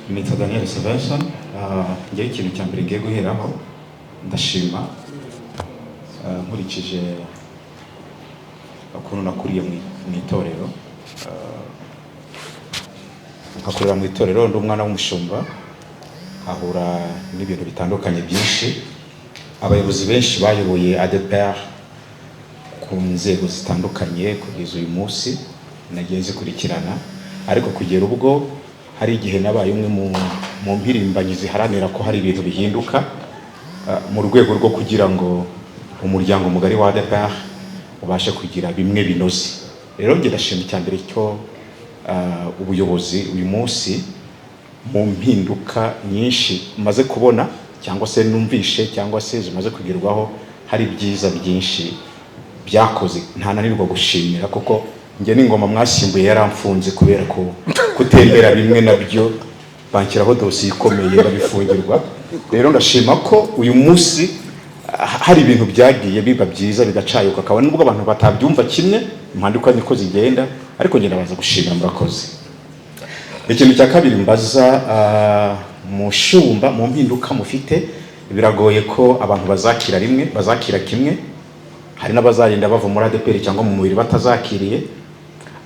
Nitwa Daniel Sebastian. Ngira ikintu cya mbere ngiye guheraho, ndashima nkurikije ukuntu nakuriye mu itorero, nkakurira mu itorero ndi umwana w'umushumba, ahura n'ibintu bitandukanye byinshi. Abayobozi benshi bayoboye ADEPR ku nzego zitandukanye kugeza uyu munsi nagiye zikurikirana, ariko kugera ubwo hari igihe nabaye umwe mu mpirimbanyi ziharanira ko hari ibintu bihinduka mu rwego rwo kugira ngo umuryango mugari wa ADEPR ubashe kugira bimwe binoze. Rero ngira ndashima cya mbere cyo ubuyobozi uyu munsi mu mpinduka nyinshi maze kubona cyangwa se numvishe cyangwa se zimaze kugerwaho, hari byiza byinshi byakoze ntananirwa gushimira, kuko njye n'ingoma mwasimbuye yaramfunze kubera ko kutembera bimwe nabyo banshyiraho dosiye ikomeye babifungirwa. Rero ndashima ko uyu munsi hari ibintu byagiye biba byiza bigacayuka, akaba nubwo abantu batabyumva kimwe impandiko niko zigenda, ariko njye nabaza gushimira, murakoze. Ikintu cya kabiri mbaza, mushumba mu mpinduka mufite biragoye ko abantu bazakira rimwe, bazakira kimwe. Hari n'abazagenda bava muri ADPR cyangwa mu mubiri batazakiriye,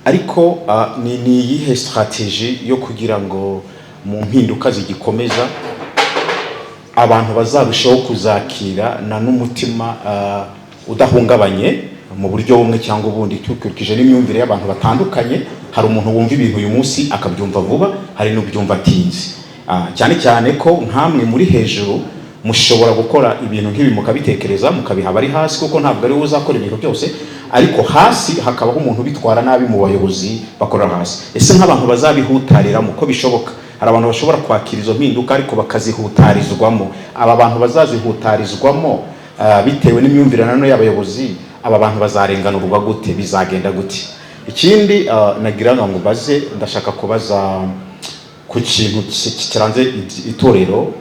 ariko ni iyihe strategy yo kugira ngo mu mpinduka zigikomeza abantu bazarushaho kuzakira na n'umutima udahungabanye mu buryo bumwe cyangwa ubundi, tukurikije n'imyumvire y'abantu batandukanye. Hari umuntu wumva ibintu uyu munsi akabyumva vuba, hari n'ubyumva atinze. Cyane cyane ko nkamwe muri hejuru mushobora gukora ibintu nk'ibi mukabitekereza mukabiha bari hasi, kuko ntabwo ari we uzakora ibintu byose, ariko hasi hakabaho umuntu bitwara nabi mu bayobozi bakora hasi. Ese nk'abantu bazabihutarira muko bishoboka? Hari abantu bashobora kwakira izo mpinduka ariko bakazihutarizwamo. Aba bantu bazazihutarizwamo bitewe n'imyumvire nanone y'abayobozi, aba bantu bazarenganurwa gute, bizagenda gute? Ikindi nagira ngo baze, ndashaka kubaza ku kintu kiranze itorero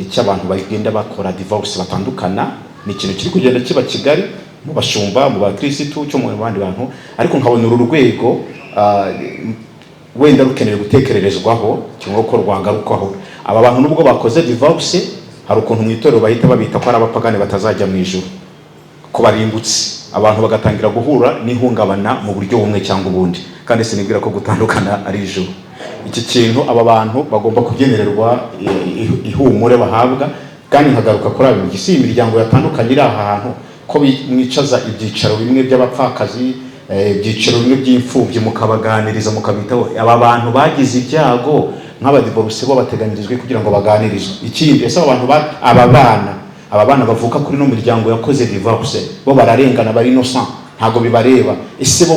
cy'abantu bagenda bakora divorce batandukana. Ni ikintu kiri kugenda kiba Kigali mu bashumba, mu bakirisitu, cyo mu bandi bantu, ariko nkabona uru rwego wenda rukeneye gutekererezwaho cyangwa ko rwagarukwaho. Aba bantu nubwo bakoze divorce, hari ukuntu mu itorero bahita babita ko ari abapagani batazajya mu ijuru, ko barimbutse. Abantu bagatangira guhura n'ihungabana mu buryo bumwe cyangwa ubundi, kandi sinibwira ko gutandukana ari ijuru. Iki kintu aba bantu bagomba kubyemererwa ihumure bahabwa. Kandi nkagaruka kuri abo gisi imiryango yatandukanye iri aha hantu, ko mwicaza ibyicaro bimwe by'abapfakazi, ibyicaro bimwe by'imfubyi, mukabaganiriza mukabitaho. Aba bantu bagize ibyago nk'abadivorce bo bateganyirijwe kugira ngo baganirizwe. Ikindi, ese aba bana bavuka kuri no miryango yakoze divorce bo bararengana, bari innocent, ntago bibareba. Ese bo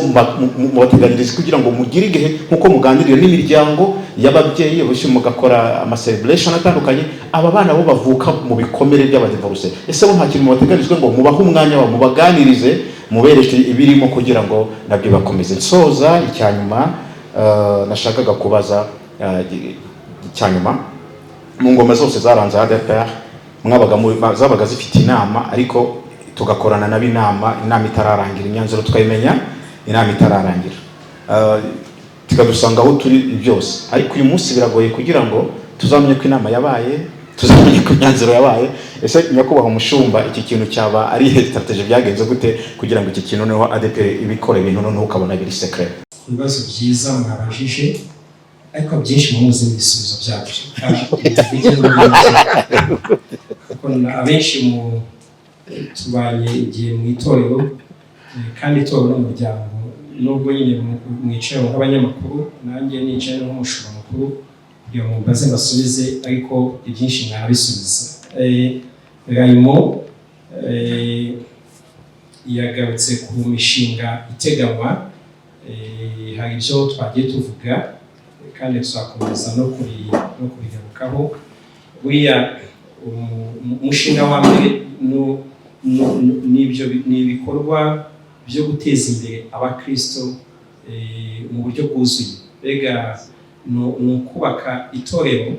mubateganyirizwe kugira ngo mugire igihe nkuko muganirira n'imiryango y'ababyeyi, bose mugakora ama celebration atandukanye. Aba bana bo bavuka mu bikomere by'abadivorce, ese bo nta kintu mubateganyirizwe ngo mubahe umwanya wa mubaganirize, mubereke ibirimo kugira ngo nabyo bakomeze? Nsoza icyanyuma nashakaga kubaza icyanyuma, mu ngoma zose zaranze ADPR zabaga zifite inama, ariko tugakorana nabo inama itararangira, imyanzuro tukayimenya inama itararangira, tukadusanga aho turi byose. Ariko uyu munsi biragoye kugira ngo tuzamenye ko inama yabaye, tuzamenye ko imyanzuro yabaye. Ese nyakubahwa umushumba, iki kintu cyaba ari strategy byagenze gute kugira ngo iki kintu noneho ADPR ibikore ibintu noneho ukabona biri secret? Ibibazo byiza mwabajije, ariko byinshi muzi n'ibisubizo byabyo. Abenshi mu tubanye igihe mu itorero, kandi itorero n'umuryango, nubwo nyine mwicaye nk'abanyamakuru, nanjye nicaye nk'umushumba mukuru kugira ngo mbaze mbasubize, ariko ibyinshi mwabisubiza. Raymo yagarutse ku mishinga iteganywa, hari ibyo twagiye tuvuga kandi tuzakomeza no kubigarukaho. Buriya umushinga wa mbere ni ibikorwa byo guteza imbere abakristo mu buryo bwuzuye. Mbega ni ukubaka itorero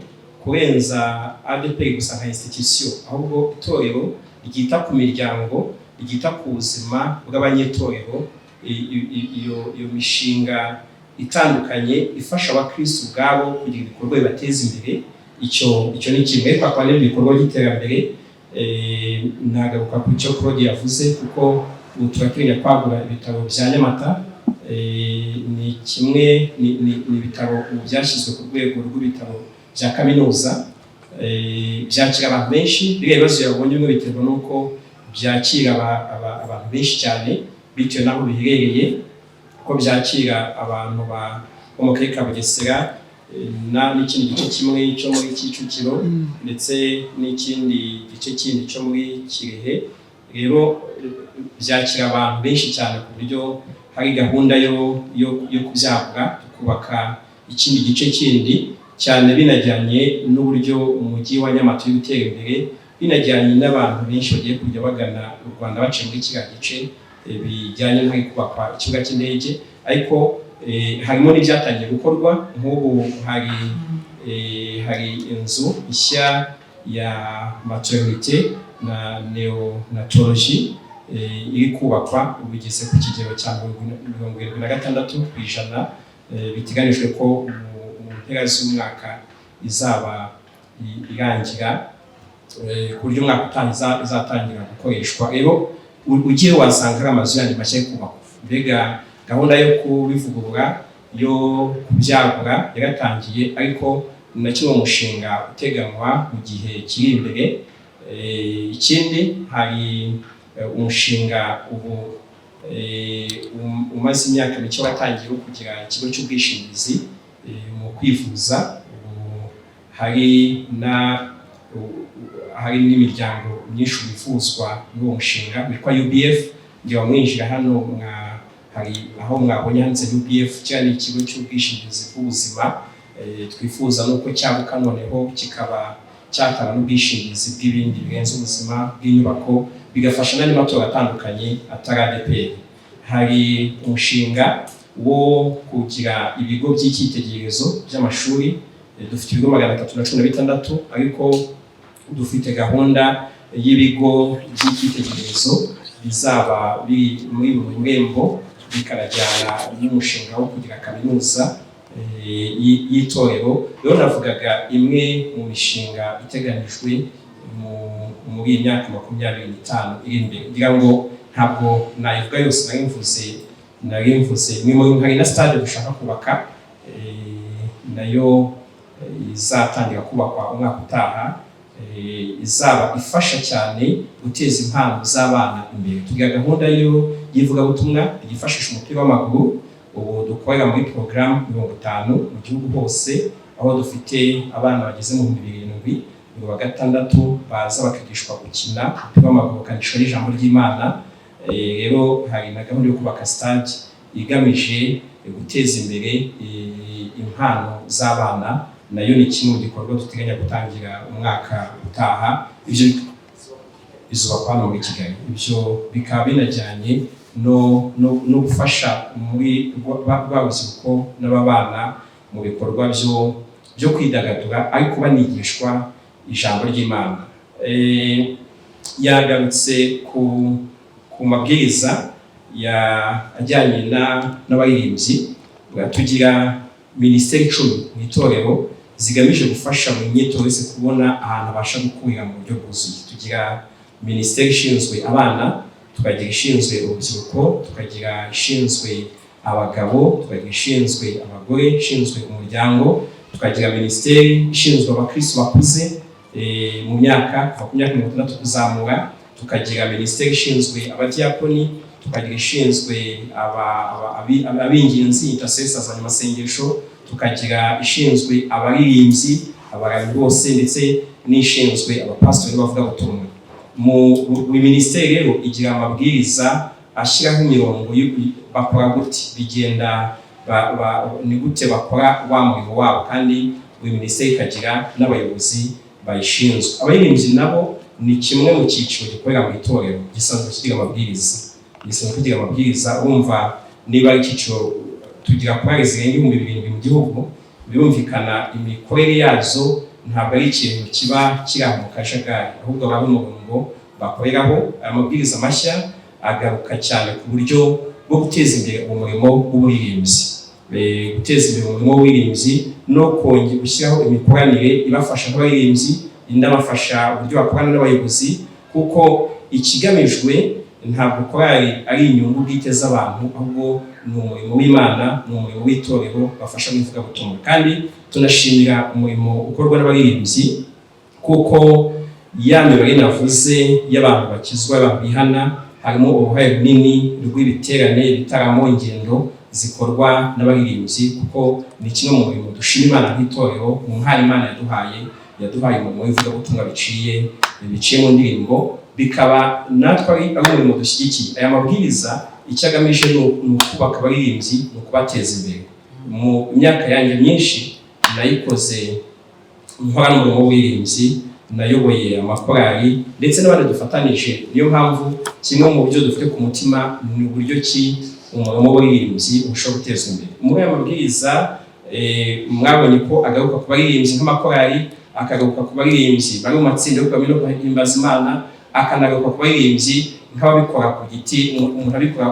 kurenza ADPR gusa nka institution, ahubwo itorero ryita ku miryango, ryita ku buzima bw'abanyetorero. Iyo mishinga itandukanye ifasha abakristo ubwabo kugira ibikorwa bibateza imbere. Icyo ni kimwe. Kwa n'ibindi bikorwa by'iterambere, nagaruka ku cyo Claude yavuze, kuko ubu turateganya kwagura ibitaro bya Nyamata. Ni kimwe ni ibitaro byashyizwe ku rwego rw'ibitaro bya kaminuza, byakira abantu benshi. Biriya bibazo yabonye bimwe biterwa n'uko byakira abantu benshi cyane bitewe n'aho biherereye, ko byakira abantu bo mu karere ka Bugesera n'ikindi gice kimwe cyo muri Kicukiro, ndetse n'ikindi gice kindi cyo muri Kirehe. Rero byakira abantu benshi cyane ku buryo hari gahunda yo kubyagura, kubaka ikindi gice kindi cyane, binajyanye n'uburyo umujyi wa Nyamata uri gutera imbere, binajyanye n'abantu benshi bagiye kujya bagana u Rwanda baciye muri kiriya gice. bijyanye no kubakwa ikibuga cy'indege, ariko harimo n'ibyatangiye gukorwa. Nk'ubu hari inzu ishya ya maternité na neonatologie iri kubakwa, bigeze ku kigero cya 76%, biteganijwe ko mu mpera z'umwaka izaba irangira, ku buryo umwaka utaha izatangira gukoreshwa. Rero ugiye wasanga ari amazu yandi mashya yo kubakwa. Mbega gahunda yo kubivugurura, yo kubyagura yaratangiye, ariko na kimwe umushinga uteganywa mu gihe kiri imbere. Ikindi hari umushinga ubu umaze imyaka mike watangiye kugira ikigo cy'ubwishingizi mu kwivuza. Hari n'imiryango myinshi wifuzwa n'uwo mushinga witwa UBF. Ngiye wamwinjira hano hari aho mwabonye handitse UBF, cyane ikigo cy'ubwishingizi bw'ubuzima. Twifuza nuko cyaguka noneho kikaba cyatanga n'ubwishingizi bw'ibindi birenze ubuzima bw'inyubako, bigafasha n'andi matora atandukanye atari ADPR. Hari umushinga wo kugira ibigo by'icyitegererezo by'amashuri. Dufite ibigo 316, ariko dufite gahunda y'ibigo by'icyitegererezo bizaba biri muri buri murembo, bikarajyana n'umushinga wo kugira kaminuza y'itorero. Rero navugaga imwe mu mishinga iteganijwe muri iyi myaka 25 iri imbere. Ngira ngo ntabwo nayivuga yose, narimvuze hari na stade dushaka kubaka, nayo izatangira kubakwa umwaka utaha, izaba ifasha cyane guteza impano z'abana imbere. Tugira gahunda y'ivugabutumwa yifashisha umupira w'amaguru. Ubu dukorera muri porogaramu 50 mu gihugu hose, aho dufite abana bageze mu 7,600 baza bakigishwa gukina umupira w'amaguru, bakandishwa n'ijambo ry'Imana. Rero hari na gahunda yo kubaka stade igamije guteza imbere impano z'abana, nayo ni kimwe mu gikorwa duteganya gutangira umwaka utaha. Ibyo bizubakwa hano muri Kigali. Ibyo bikaba binajyanye no gufasha muri rw'urubyiruko n'ababana mu bikorwa byo kwidagadura, ariko banigishwa ijambo ry'Imana. Yagarutse ku mabwiriza ajyanye n'abaririmbyi. Tugira minisiteri 10 mu itorero zigamije gufasha mu myitozo wese kubona ahantu abasha gukurira mu buryo bwuzuye. Tugira minisiteri ishinzwe abana, tukagira ishinzwe urubyiruko, tukagira ishinzwe abagabo, tukagira ishinzwe abagore, ishinzwe umuryango, tukagira minisiteri ishinzwe abakristo bakuze mu myaka kuva ku myaka 60 kuzamura, tukagira minisiteri ishinzwe abadiyakoni, tukagira ishinzwe abinginzi intercessors abanyamasengesho, tukagira ishinzwe abaririmbyi, abaramyi bose, ndetse n'ishinzwe abapastori bavuga ubutumwa. Mu minisiteri rero igira amabwiriza ashyiraho imirongo bakora gute, bigenda ni gute bakora wa murimo wabo, kandi buri minisiteri ikagira n'abayobozi bayishinzwe. Abaririmbyi nabo ni kimwe mu cyiciro gikorera mu itorero, gisanzwe kigira amabwiriza. Urumva niba ari icyiciro tugira korali zirenga 2,000 mu gihugu, birumvikana imikorere yazo ntabwo ari ikintu kiba kiri mu kajagari, ahubwo baba umurongo bakoreraho. Amabwiriza mashya agaruka cyane ku buryo bwo guteza imbere umurimo w'uburirimbyi, guteza imbere umurimo w'uburirimbyi no kongera gushyiraho imikoranire ibafasha nk'abaririmbyi, inabafasha uburyo bakorana n'abayobozi, kuko ikigamijwe ntabwo korali ari inyungu bwite z'abantu, ahubwo ni umurimo w'Imana, ni umurimo w'itorero bafasha mu ivugabutumwa. Kandi tunashimira umurimo ukorwa n'abaririmbyi, kuko ya mibare navuze y'abantu bakizwa, abantu bihana, harimo uruhare runini rw'ibiterane, ibitaramo, ingendo zikorwa n'abaririmbyi, kuko ni kimwe mu murimo dushima Imana nk'itorero, mu mpano Imana yaduhaye umurimo w'ivugabutumwa biciye mu ndirimbo, bikaba natwe ari umurimo dushyigikiye. Aya mabwiriza icyo agamije ni ukubaka abaririmbyi, ni ukubateza imbere. Mu myaka yanjye myinshi nayikoze nkora n'umurimo w'uburirimbyi, nayoboye amakorali ndetse n'abandi dufatanije. Niyo mpamvu kimwe mu buryo dufite ku mutima ni uburyo ki umurimo w'uburirimbyi ushobora guteza imbere. Muri aya mabwiriza mwabonye ko agaruka ku baririmbyi nk'amakorali, akagaruka ku baririmbyi bari mu matsinda yo kuramya no guhimbaza Imana, akanagaruka ku baririmbyi nk'ababikora ku giti, umuntu abikora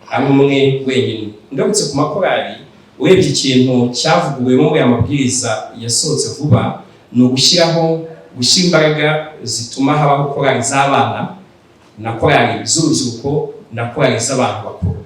ari umwe wenyine. Ngarutse ku makorali, urebye ikintu cyavuguruwemo muri aya mabwiriza yasohotse vuba ni gushyira imbaraga zituma habaho korali z'abana na korali z'urubyiruko na korali z'abantu bakuru.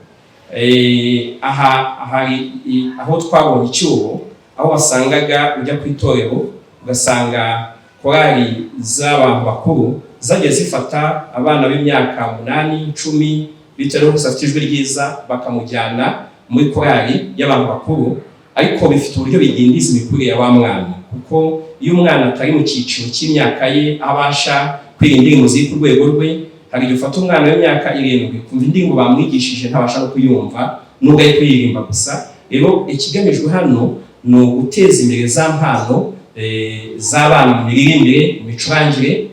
Aho twabonye icyuho, aho wasangaga ujya ku itorero ugasanga korali z'abantu bakuru zagiye zifata abana b'imyaka 8, 10 bitewe n'uko bafite ijwi ryiza bakamujyana muri korali y'abantu bakuru, ariko bifite uburyo bidindiza imikurire ya wa mwana, kuko iyo umwana atari mu cyiciro cy'imyaka ye abasha kwiga indirimbo ziri ku rwego rwe, hari igihe ufata umwana w'imyaka 7 kumva indirimbo bamwigishije ntabasha no kuyumva nubwo ari kuririmba gusa. Rero ikigamijwe hano ni uguteza imbere za mpano z'abana mu miririmbire, mu micurangire,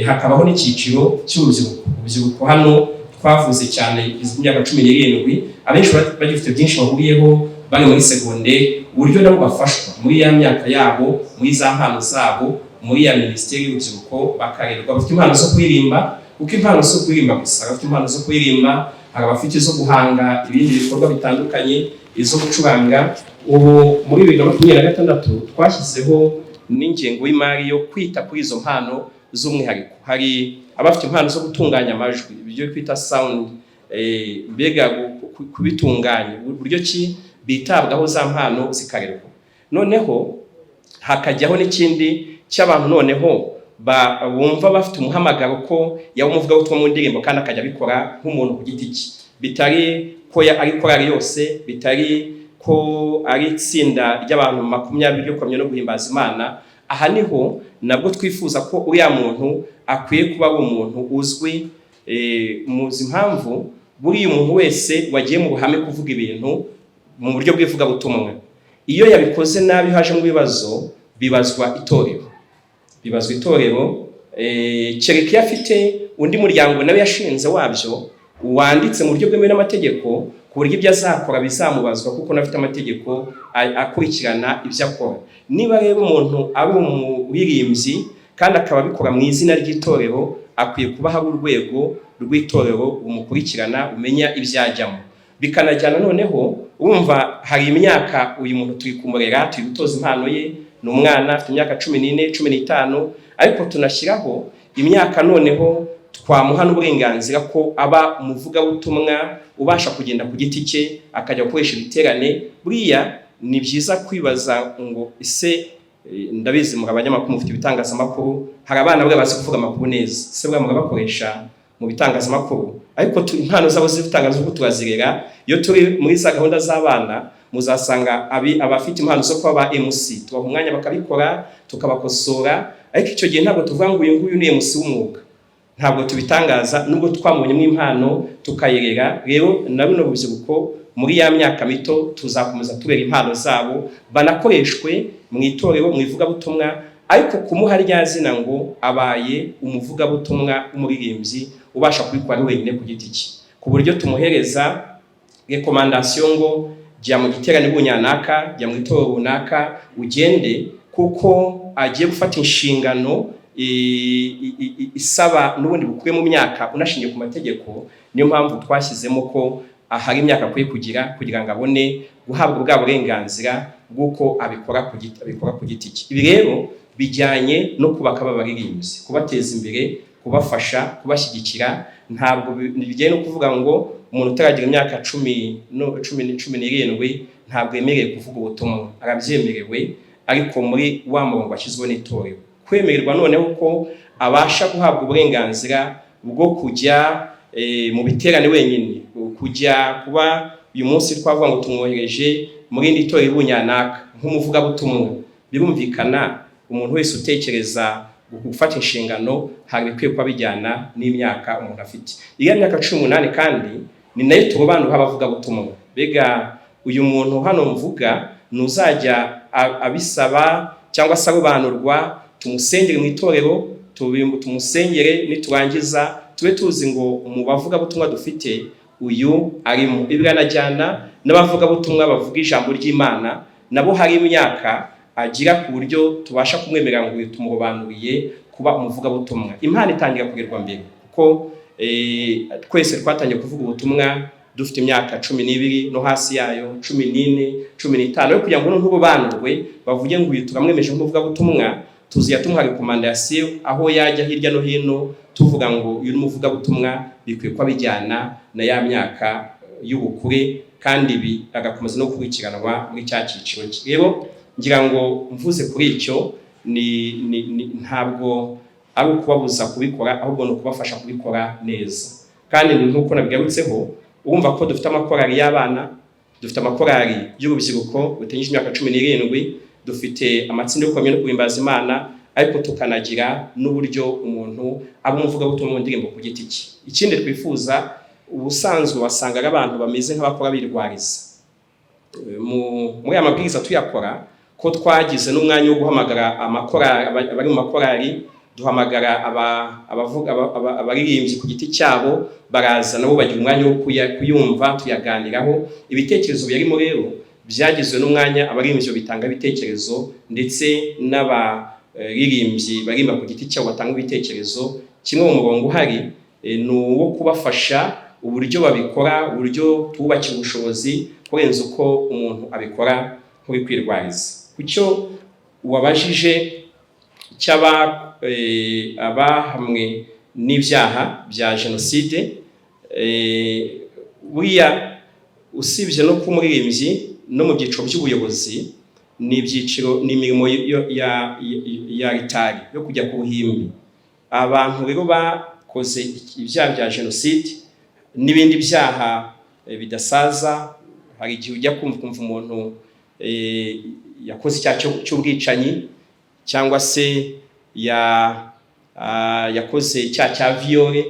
hakabaho n'icyiciro cy'urubyiruko. Urubyiruko hano twavuze cyane imyaka 17, abenshi bagifite byinshi bahuriyeho, bari muri secondaire, uburyo nabo bafashwa muri ya myaka yabo, muri za mpano zabo, muri ya minisiteri y'urubyiruko bakarerwa. Bafite impano zo kuririmba, kuko impano zo kuririmba gusa, bafite impano zo kuririmba, hari abafite izo guhanga ibindi bikorwa bitandukanye, izo gucuranga. Ubu muri 2026 twashyizeho n'ingengo y'imari yo kwita kuri izo mpano z'umwihariko. Hari abafite impano zo gutunganya amajwi, ibyo kwita sound, mbega kubitunganya, uburyo ki bitabwaho za mpano zikarerwa. Noneho hakajyaho n'ikindi cy'abantu noneho bumva bafite umuhamagaro ko yaba umuvugabutumwa mu ndirimbo kandi akajya bikora nk'umuntu ku giti cye, bitari ko ari korali yose, bitari ko ari itsinda ry'abantu 20 ryo kuramya no guhimbaza Imana. Aha niho nabwo twifuza ko uriya muntu akwiye kuba ari umuntu uzwi. Muzi impamvu buriya umuntu wese wagiye mu ruhame kuvuga ibintu mu buryo bw'ivugabutumwa, iyo yabikoze nabi haje mu bibazo bibazwa itorero, kereka iyo afite undi muryango nawe yashinze wabyo wanditse mu buryo bwemewe n'amategeko, ku buryo ibyo azakora bizamubazwa kuko nafite amategeko akurikirana ibyo akora. Niba rero umuntu ari umuririmbyi kandi akaba abikora mu izina ry'itorero, akwiye kuba hari urwego rw'itorero umukurikirana, umenya ibyajyamo. Bikanajyana noneho urumva hari imyaka uyu muntu turi kumurera, turi gutoza impano ye, ni umwana afite imyaka 14, 15, ariko tunashyiraho imyaka noneho twamuha n'uburenganzira ko aba umuvugabutumwa ubasha kugenda ku giti cye akajya gukoresha ibiterane. Buriya ni byiza kwibaza ngo ese ndabizi mu abanyamakuru mufite ibitangazamakuru, hari abana bwe bazi kuvuga amakuru neza, se bwa mugabakoresha mu bitangazamakuru, ariko impano zabo z'ibitangazamakuru turazirera. Iyo turi muri za gahunda z'abana muzasanga abafite impano zo kuba ba MC, tubaha umwanya bakabikora tukabakosora, ariko icyo gihe ntabwo tuvuga ngo uyu nguyu ni MC w'umwuga, ntabwo tubitangaza nubwo twamubonyemo impano tukayirera. Rero na buno rubyiruko muri ya myaka mito tuzakomeza turera impano zabo, banakoreshwe mu itorero, mu ivugabutumwa, ariko kumuha rya zina ngo abaye umuvugabutumwa umuririmbyi ubasha kubikora ari wenyine ku giti cye, ku buryo tumuhereza recommandation ngo jya mu giterane bunyanaka, jya mu itorero runaka ugende, kuko agiye gufata inshingano isaba n'ubundi bukuye mu myaka unashingiye ku mategeko. Niyo mpamvu twashyizemo ko hari imyaka akwiye kugira ngo abone guhabwa bwa burenganzira bw'uko abikora ku giti cye. Ibi rero bijyanye no kubaka abaririmbyi, kubateza imbere, kubafasha, kubashyigikira. Ntabwo bijyanye no kuvuga ngo umuntu utaragira imyaka 17 ntabwo yemerewe kuvuga ubutumwa, arabyemerewe, ariko muri wa murongo washyizweho n'itorero. Kwemererwa noneho ko abasha guhabwa uburenganzira bwo kujya mu biterane wenyine, kujya kuba uyu munsi twavuga ngo tumwohereje muri indi torero bunyanaka nk'umuvugabutumwa. Birumvikana umuntu wese utekereza gufata inshingano hari bikwiye kuba bijyana n'imyaka umuntu afite. Iyo myaka 18 kandi ni nayo turobanura abavugabutumwa. Bega uyu muntu hano mvuga nuzajya abisaba cyangwa se arobanurwa tumusengere mu itorero, tumusengere niturangiza tube tuzi ngo mu bavuga butumwa dufite uyu arimo. Ibiranajyana n'abavuga butumwa bavuga ijambo ry'Imana, nabo hari imyaka agira ku buryo tubasha kumwemerera ngo tumurobanuriye kuba umuvuga butumwa. Impano itangira kugerwa mbere kuko twese twatangiye kuvuga ubutumwa dufite imyaka 12 no hasi yayo 14 15 yo kugira ngo nturobanurwe bavuge ngo uyu turamwemeje nk'umuvuga butumwa, tuziya tumuhari recommandation aho yajya hirya no hino tuvuga ngo uyu n'umuvuga butumwa bikwiye kwa bijyana na ya myaka y'ubukure, kandi ibi agakomeza no gukurikiranwa muri cya cyiciro. Rero ngira ngo mvuze kuri icyo ntabwo ari ukubabuza kubikora, ahubwo no kubafasha kubikora neza. Kandi nkuko nabigarutseho, urumva ko dufite amakorari y'abana, dufite amakorari y'urubyiruko butengeje imyaka 17, dufite amatsinda yo kwamenya no guhimbaza Imana, ariko tukanagira n'uburyo umuntu aba umuvuga butumwa mu ndirimbo ku giti cye. Ikindi twifuza, ubusanzwe wasangaga abantu bameze nk'abakora birwariza muri amabwiriza tuyakora, ko twagize n'umwanya wo guhamagara amakorari, abari mu makorari duhamagara abaririmbyi ku giti cyabo, baraza nabo bagira umwanya wo kuyumva tuyaganiraho. Ibitekerezo birimo rero byagizwe n'umwanya abaririmbyi bitanga ibitekerezo, ndetse n'abaririmbyi barimba ku giti cyabo batanga ibitekerezo. Kimwe mu murongo uhari ni uwo kubafasha uburyo babikora, uburyo tubakira ubushobozi kurenza uko umuntu abikora nk'uri kwirwariza. Kucyo wabajije abahamwe n'ibyaha bya jenoside, buriya usibye no kumuririmbyi no mu byiciro by'ubuyobozi, ni imirimo ya ritari yo kujya ku buhimbi. Abantu rero bakoze ibyaha bya jenoside n'ibindi byaha bidasaza, hari igihe ujya kumva umuntu yakoze icyaha cy'ubwicanyi, cyangwa se yakoze icyaha cya viole,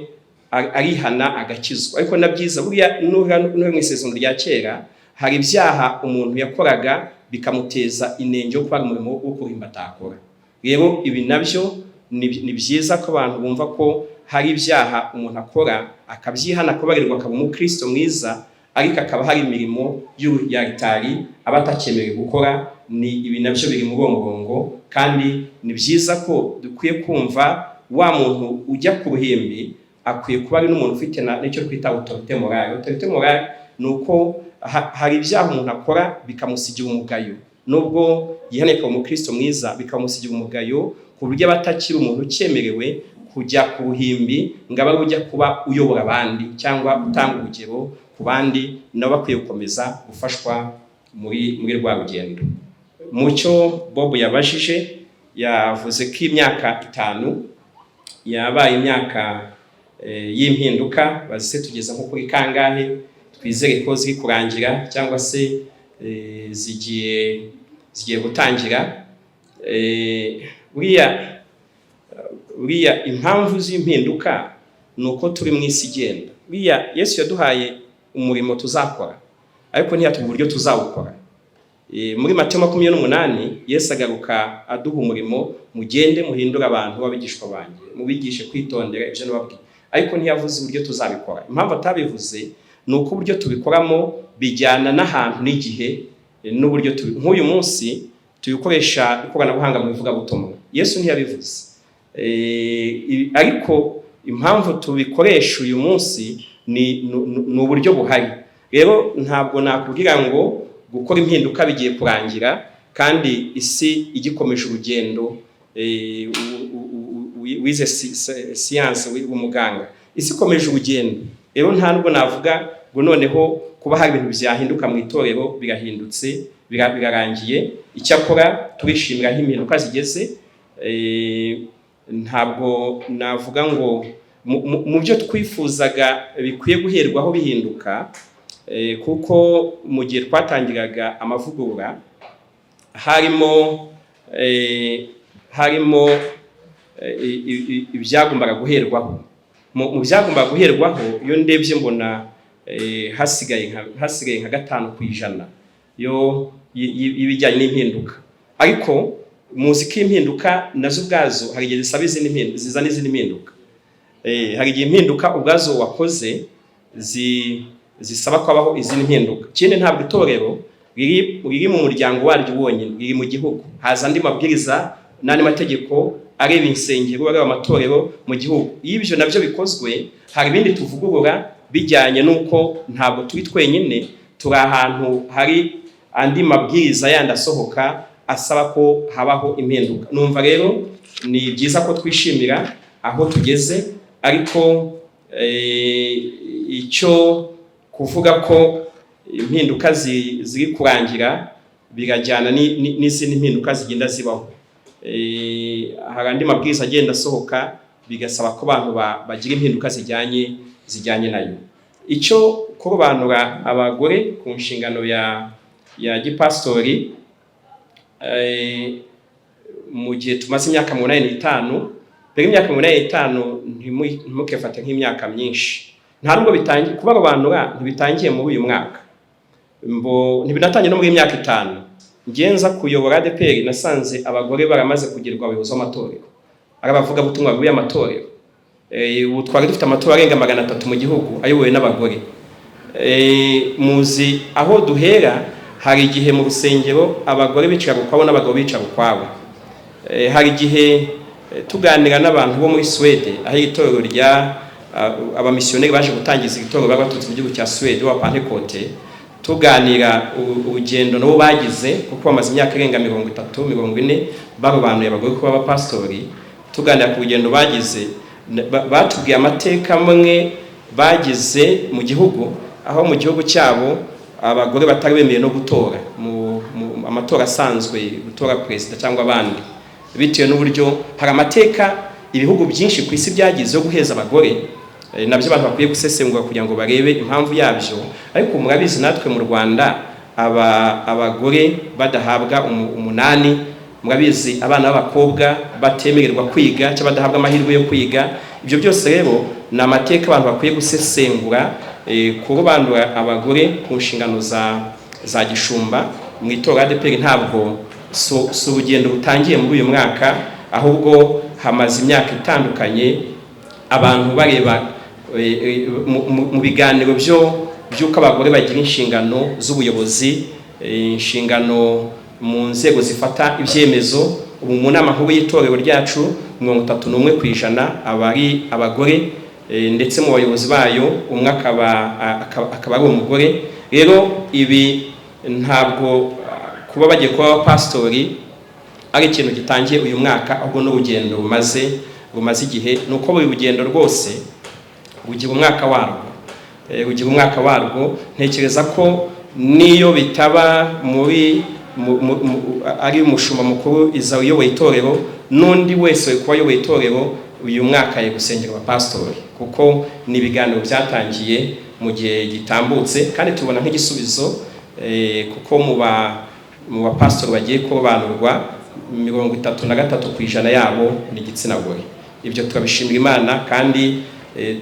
arihana agakizwa. Ariko nabyiza buriya no mu isezerano rya kera hari ibyaha umuntu yakoraga bikamuteza inenge yo gukora umurimo wo kurimba atakora. Rero ibi nabyo ni byiza ko abantu bumva ko hari ibyaha umuntu akora akabyihana, kubarirwa akaba umukristo mwiza, ariko akaba hari imirimo ya ritari aba atakemerewe gukora. Ni ibi nabyo biri mu murongo, kandi ni byiza ko dukwiye kumva wa muntu ujya ku ruhimbi akwiye kuba ari n'umuntu ufite n'icyo twita autorité morale. Autorité morale ni uko hari ibyaha umuntu akora bikamusigira umugayo, nubwo yihaneka umukristo mwiza bikamusigira umugayo, ku buryo abatakiri umuntu ukemerewe kujya ku ruhimbi ngo abe ujya kuba uyobora abandi cyangwa utanga urugero ku bandi, nabo bakwiye gukomeza gufashwa muri rwa rugendo. Mucyo Bob yabajije, yavuze ko imyaka 5 yabaye imyaka y'impinduka, bazise tugeza nko kuri kangahe, twizere ko ziri kurangira cyangwa se zigiye gutangira. Buriya impamvu z'impinduka ni uko turi mu isi igenda. Buriya Yesu yaduhaye umurimo tuzakora, ariko ntiyatubwira uburyo tuzawukora. Muri Mateyo 28 Yesu agaruka aduha umurimo, mugende muhindura abantu babigishwa banjye, mubigishe kwitondera ibyo nababwiye, ariko ntiyavuze uburyo tuzabikora. Impamvu atabivuze ni uko uburyo tubikoramo bijyana n'ahantu n'igihe n'uburyo nk'uyu munsi tuyikoresha ikoranabuhanga mu bivuga butumwa. Yesu ntiyabivuze, ariko impamvu tubikoresha uyu munsi ni uburyo buhari. Rero ntabwo nakubwira ngo gukora impinduka bigiye kurangira kandi isi igikomeje urugendo. Wize science w'umuganga, isi ikomeje urugendo. Rero nta nubwo navuga ngo noneho kuba hari ibintu byahinduka mu itorero birahindutse birarangiye. Icyakora turishimira aho impinduka zigeze. Ntabwo navuga ngo mu byo twifuzaga bikwiye guherwaho bihinduka, kuko mu gihe twatangiraga amavugurura harimo ibyagombaga guherwaho. Mu byagombaga guherwaho iyo ndebye mbona hasigaye nka 5% y'ibijyanye n'impinduka. Ariko muzi ko impinduka nazo ubwazo hari igihe zisaba zizana izindi mpinduka. Hari igihe impinduka ubwazo wakoze zisaba kwabaho izindi mpinduka. Ikindi ntabwo itorero riri mu muryango waryo wonyine, riri mu gihugu. Haza andi mabwiriza n'andi mategeko areba insengero, areba amatorero mu gihugu. Iyo ibyo nabyo bikozwe, hari ibindi tuvugurura bijyanye n'uko ntabwo turi twenyine, turi ahantu hari andi mabwiriza yandi asohoka asaba ko habaho impinduka. Numva rero ni byiza ko twishimira aho tugeze, ariko icyo kuvuga ko impinduka ziri kurangira birajyana n'izindi mpinduka zigenda zibaho. Hari andi mabwiriza agenda asohoka bigasaba ko abantu bagira impinduka zijyanye nayo. Icyo kurobanura abagore ku nshingano ya gipastori mu gihe tumaze imyaka 85, mbere imyaka 85 ntimukefate nk'imyaka myinshi. Nta nubwo bitangiye kubarobanura, ntibitangiye muri uyu mwaka, ntibinatangiye no muri imyaka 5. Ngenza kuyobora ADPR nasanze abagore baramaze kugirwa abayobozi b'amatorero, ari abavuga butumwa bw'uyu amatorero. Ubu twari dufite amatorero arenga 300 mu gihugu ayobowe n'abagore. Muzi aho duhera, hari igihe mu rusengero abagore bicara ukwabo n'abagabo bicara ukwabo. Hari igihe tuganira n'abantu bo muri Swede, aho itorero rya abamisiyoneri baje gutangiza itorero babaturutse mu gihugu cya Swede wa Pentecote, tuganira urugendo nabo bagize kuko bamaze imyaka irenga 30-40 barobanuye abagore kuba abapastori. Tuganira ku rugendo bagize, batubwiye amateka amwe bagize mu gihugu, aho mu gihugu cyabo abagore batari bemeye no gutora mu amatora asanzwe, gutora perezida cyangwa abandi, bitewe n'uburyo hari amateka ibihugu byinshi ku isi byagize yo guheza abagore. Nabyo abantu bakwiye gusesengura kugira ngo barebe impamvu yabyo. Ariko murabizi natwe mu Rwanda abagore badahabwa umunani, murabizi abana b'abakobwa batemererwa kwiga cyangwa badahabwa amahirwe yo kwiga. Ibyo byose rero ni amateka abantu bakwiye gusesengura, kurobanura abagore ku nshingano za gishumba mu itorero ADPR. Ntabwo so urugendo rutangiye muri uyu mwaka, ahubwo hamaze imyaka itandukanye abantu bareba mu biganiro by'uko abagore bagira inshingano z'ubuyobozi, inshingano mu nzego zifata ibyemezo. Ubu mu nama nkuru y'itorero ryacu 31% abari abagore, ndetse mu bayobozi bayo umwe akaba ari umugore. Rero ibi ntabwo kuba bagiye kuba abapastori ari ikintu gitangiye uyu mwaka, ahubwo n'urugendo rumaze igihe. Nuko buri rugendo rwose rugira umwaka warwo. Ntekereza ko niyo bitaba ari umushumba mukuru iza uyoboye itorero, n'undi wese kuba ayoboye itorero uyu mwaka ye gusengera abapastori, kuko ni ibiganiro byatangiye mu gihe gitambutse, kandi tubona nk'igisubizo kuko mu bapastori bagiye kurobanurwa 33% yabo ni igitsina gore. Ibyo turabishimira Imana, kandi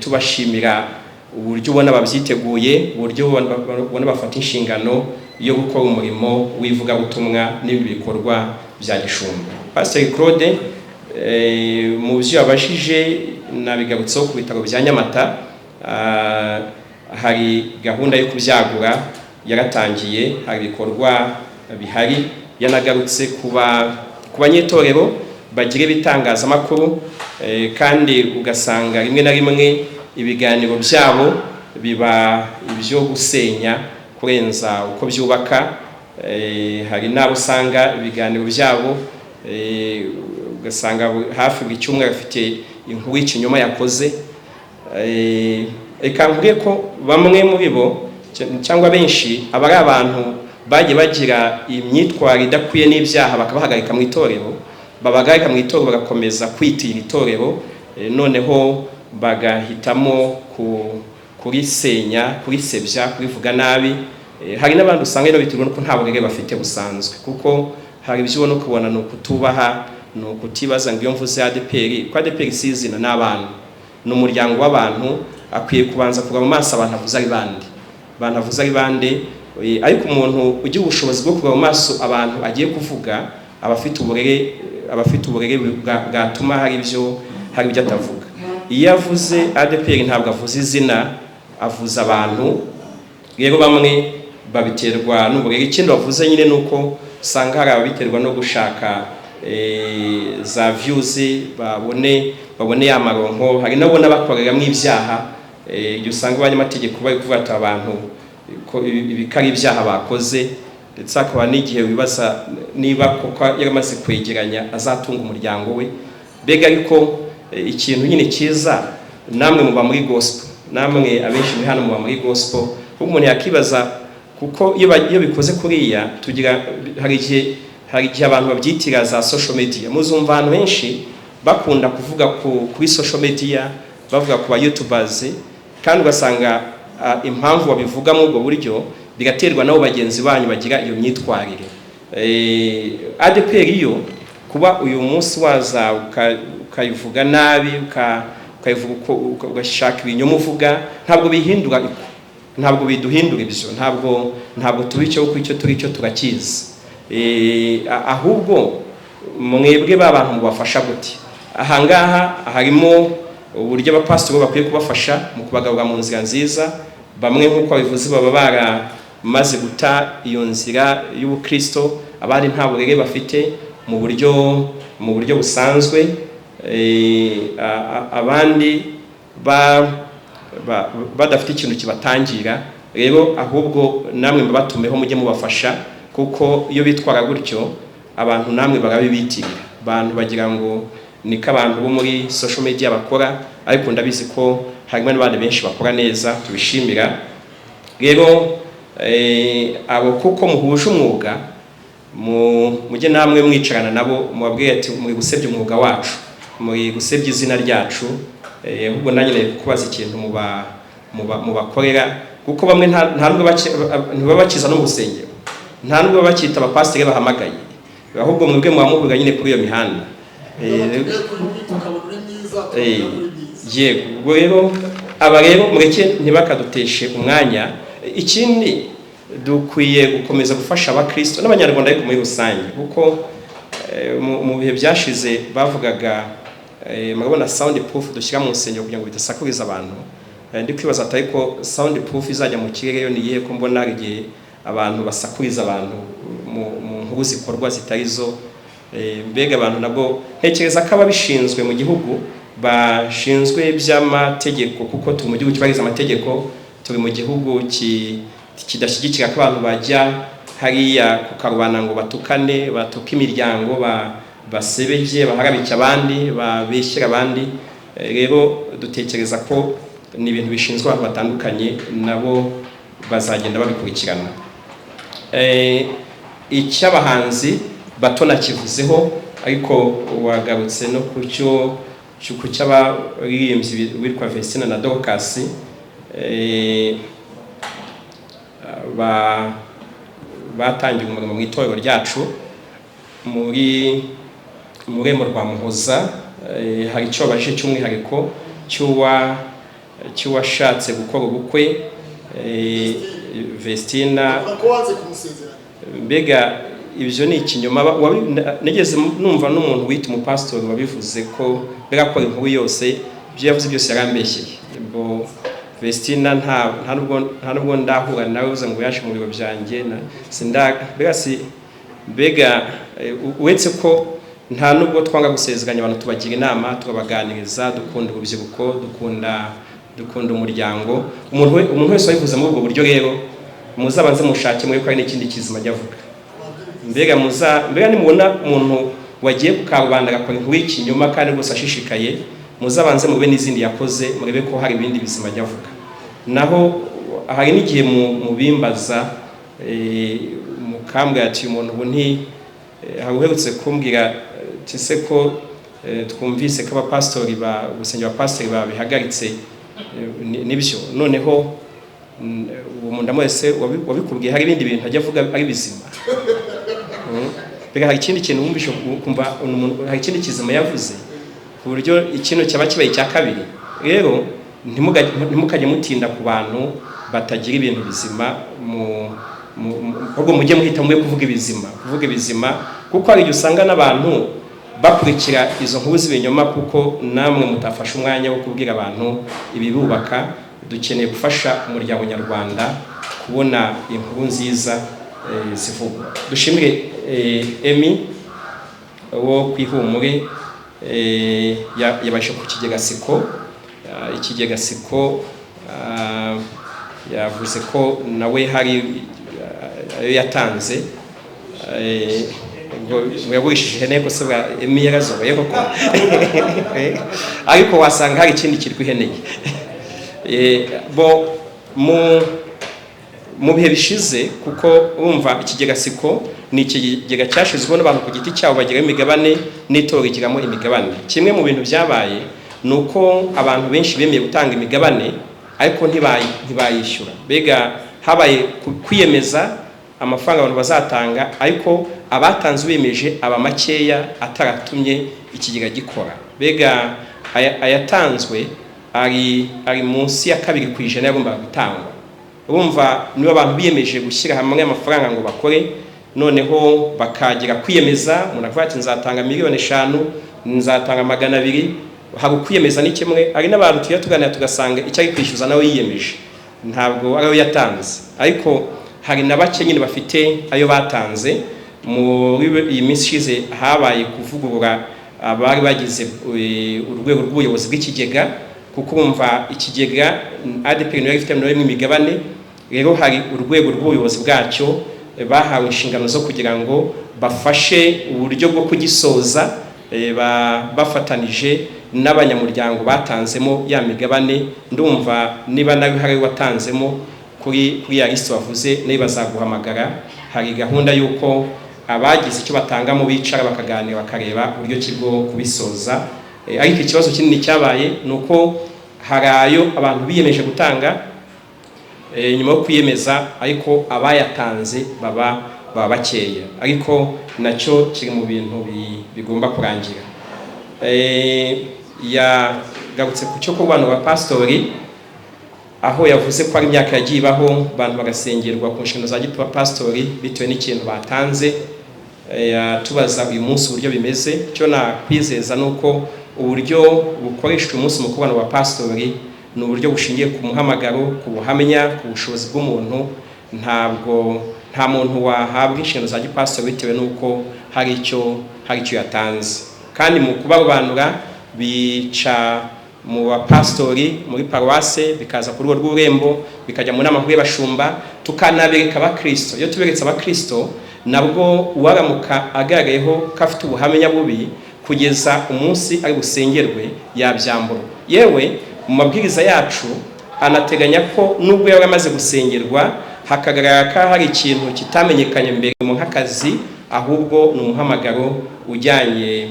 tubashimira uburyo ubona babyiteguye, uburyo ubona bafata inshingano yo gukora umurimo w'ivugabutumwa n'ibindi bikorwa bya gishumba. Pastor Claude mu byo yabashije nabigarutseho ku bitaro bya Nyamata, hari gahunda yo kubyagura yaratangiye, hari ibikorwa bihari. Yanagarutse ku banyetorero bagire bitangazamakuru, kandi ugasanga rimwe na rimwe ibiganiro byabo biba ibyo gusenya kurenza uko byubaka. Hari nabo usanga ibiganiro byabo ugasanga hafi buri cyumweru afite inkuru y'ikinyoma yakoze. Eka mvuge ko bamwe muri bo cyangwa benshi abari abantu bagiye bagira imyitwarire idakwiye n'ibyaha bakabahagarika mu itorero, babagarika mu itorero bagakomeza kwitira itorero, noneho bagahitamo kurisenya, kurisebya, kurivuga nabi. Hari n'abandi usanga ino biterwa nuko nta burere bafite busanzwe, kuko hari ibyo ubona ukubona ni ukutubaha, ni ukutibaza ngo iyo mvuze ADPR, ko ADPR si izina n'abantu, ni umuryango w'abantu. Akwiye kubanza kuva mu maso abantu avuze ari bande, ariko umuntu ugira ubushobozi bwo kuva mu maso abantu agiye kuvuga abafite uburere bwatuma hari ibyo atavuga. Iyo avuze ADPR ntabwo avuze izina, avuza abantu. Rero bamwe babiterwa n'uburere. Ikindi bavuze nyine nuko usanga hari ababiterwa no gushaka za views, babone ya maronko. Hari nabo n'abakoreramo ibyaha, iyo usanga abanyamategeko bari kuvuga abantu ko ibikari ibyaha bakoze, ndetse akaba n'igihe wibaza niba koko yaramaze kwegeranya azatunga umuryango we. Bega ariko ikintu nyine cyiza, namwe muba muri gospel, namwe abenshi muri hano muba muri gospel, umuntu yakibaza kuko iyo bikoze kuriya tugira hari igihe abantu babyitira za social media. Muzumva abantu benshi bakunda kuvuga kuri social media, bavuga ku ba YouTubers, kandi ugasanga impamvu babivuga mu ubwo buryo bigaterwa nabo bagenzi banyu bagira iyo myitwarire. ADPR iyo kuba uyu munsi waza ukayivuga nabi, ukayivuga ugashaka ibinyoma uvuga, ntabwo bihindura, ntabwo biduhindura ibyo, ntabwo tubice uko icyo turi cyo turakizi. Ahubwo mwebwe b'abantu mubafasha gute? Ahangaha harimo uburyo abapasitoro bakwiye kubafasha mu kubagarura mu nzira nziza. Bamwe nk'uko babivuze baba baramaze guta iyo nzira y'ubukristo, abandi nta burere bafite mu buryo busanzwe, abandi badafite ikintu kibatangira. Rero ahubwo namwe mbabatumeho mujye mubafasha, kuko iyo bitwara gutyo abantu namwe barabibitirira. Abantu bagira ngo niko abantu bo muri social media bakora, ariko ndabizi ko harimo n'abandi benshi bakora neza, tubishimira. Rero abo kuko muhuje umwuga, mujye namwe mwicarana nabo mubabwire ati muri gusebya umwuga wacu, muri gusebya izina ryacu. Ahubwo nanjye kubaza ikintu mubakorera, kuko bamwe nta nubwo bakiza no mu rusengero, nta nubwo bakita abapasiteri bahamagaye, ahubwo mwebwe mubamuvuga nyine kuri iyo mihanda. Yego, rero aba rero mureke ntibakaduteshe umwanya. Ikindi dukwiye gukomeza gufasha abakristo n'abanyarwanda ariko muri rusange, kuko mu bihe byashize bavugaga murabona sound proof dushyira mu nsengero kugira ngo bidasakuriza abantu. Ndi kwibaza atari ko sound proof izajya mu kirere yo niye ko mbona igihe abantu basakuriza abantu mu nkuru zikorwa zitarizo. Mbega abantu nabwo ntekereza ko ababishinzwe mu gihugu bashinzwe by'amategeko, kuko turi mu gihugu kibariza amategeko, turi mu gihugu kidashyigikira ko abantu bajya hariya ku karubanda ngo batukane, batuka imiryango, basebeje, baharabike abandi, babeshyira abandi. Rero dutekereza ko ni ibintu bishinzwe abantu batandukanye, nabo bazagenda babikurikirana. Icy'abahanzi bato nakivuzeho, ariko wagarutse no ku cy'abaririmbyi witwa Vestina na Dorcas. Batangiye umurimo mu itorero ryacu muri Murembo rwa Muhoza. Hari icyo baje cy'umwihariko cy'uwashatse gukora ubukwe, Vestina. Mbega ibyo ni ikinyoma. Nigeze numva n'umuntu wita umupastori wabivuze ko mbega ko inkuru yose ibyo yavuze byose yarambeshyeye. Vestina nta nubwo ndahura nawe uza ngo yaje mu biro byanjye mbega uretse ko nta nubwo twanga gusezeranya abantu, tubagira inama, tubaganiriza, dukunda urubyiruko, dukunda umuryango. Umuntu wese wabivuze muri ubwo buryo, rero muzabanze mushake muri ko hari n'ikindi kizima ajya avuga. Mbega nimubona umuntu wagiye ku karubanda agakora inkuru y'ikinyoma kandi rwose ashishikaye, muzabanze mube n'izindi yakoze, murebe ko hari ibindi bizima ajya avuga. Naho hari n'igihe mubimbaza mukambwira ati umuntu ubu uherutse kumbwira se ko twumvise ko abapastori gusengera abapastori babihagaritse. Nibyo, noneho uwo muntu wese wabikubwiye hari ibindi bintu ajya avuga ari bizima. Mbega hari ikindi kintu wumvishe kumva hari ikindi kizima yavuze ku buryo ikintu cyaba kibaye cya kabiri. Rero ntimukajye mutinda ku bantu batagira ibintu bizima, ahubwo mujye muhita mwe kuvuga ibizima kuko hari igihe usanga n'abantu bakurikira izo nkuru z'ibinyoma kuko namwe mutafashe umwanya wo kubwira abantu ibibubaka. Dukeneye gufasha umuryango nyarwanda kubona inkuru nziza zivugwa. Dushimire Emi wo kwihumure yabashe ku Kigega Siko. Ikigega Siko yavuze ko nawe hari ayo yatanze ngo yagurishije ihene ko se Emi yarazoboye koko ariko wasanga hari ikindi kirwa iheneye. Bo mu bihe bishize kuko urumva Ikigega Siko ni ikigega cyashizweho n'abantu ku giti cyabo bagira imigabane n'itorero rigiramo imigabane. Kimwe mu bintu byabaye nuko abantu benshi bemeye gutanga imigabane ariko ntibayishyura. Bega habaye kwiyemeza amafaranga abantu bazatanga, ariko abatanze bemeje aba makeya ataratumye ikigega gikora. Bega ayatanzwe ari munsi ya 2% yagombaga gutangwa. Urumva niba abantu biyemeje gushyira hamwe amafaranga ngo bakore, noneho bakagira kwiyemeza, umuntu avuga ati nzatanga 5 miliyoni, nzatanga 200. Hari kwiyemeza ni kimwe, ari n'abantu tuganira tugasanga icyo ari kwishyuza nawe yiyemeje ntabwo ariyo yatanze, ariko hari na bake nyine bafite ayo batanze. Muri iyi minsi ishize habaye kuvugurura abari bagize urwego rw'ubuyobozi bw'ikigega, kuko umva ikigega ADEPR niyo ifite muri imigabane. Rero hari urwego rw'ubuyobozi bwacyo bahawe inshingano zo kugira ngo bafashe uburyo bwo kugisoza, bafatanije n'abanyamuryango batanzemo ya migabane. Ndumva niba nawe hari watanzemo kuri ya liste wavuze, niba bazaguhamagara. Hari gahunda yuko abagize icyo batanga mu bicara bakaganira bakareba uburyo kibwo kubisoza. Ariko ikibazo kinini cyabaye nuko hari ayo abantu biyemeje gutanga nyuma yo kwiyemeza, ariko abayatanze baba bakeya, ariko nacyo kiri mu bintu bigomba kurangira. Yagarutse ku cyo kubana wa pastori, aho yavuze ko ari imyaka yagiye ibaho abantu bagasengerwa ku nshingano za pastori bitewe n'ikintu batanze. Tubaza uyu munsi uburyo bimeze. Cyo nakwizeza nuko uburyo bukoreshwa umunsi mu kubana wa pastori ni uburyo bushingiye ku muhamagaro, ku buhamya, ku bushobozi bw'umuntu. Nta muntu wahabwa inshingano za pastori bitewe nuko hari icyo yatanze. Kandi mu kubarobanura bica mu bapastori muri paruwase, bikaza ku rugo rw'urembo, bikajya mu nama y'abashumba, tukanabereka abakristo. Iyo tuberetse abakristo, nabwo uwaramuka agaragayeho ko afite ubuhamya bubi kugeza umunsi ari busengerwe yabyambura. Yewe mu mabwiriza yacu anateganya ko nubwo yari amaze gusengerwa hakagaragara ko hari ikintu kitamenyekanye mbere mu nk'akazi, ahubwo ni umuhamagaro ujyanye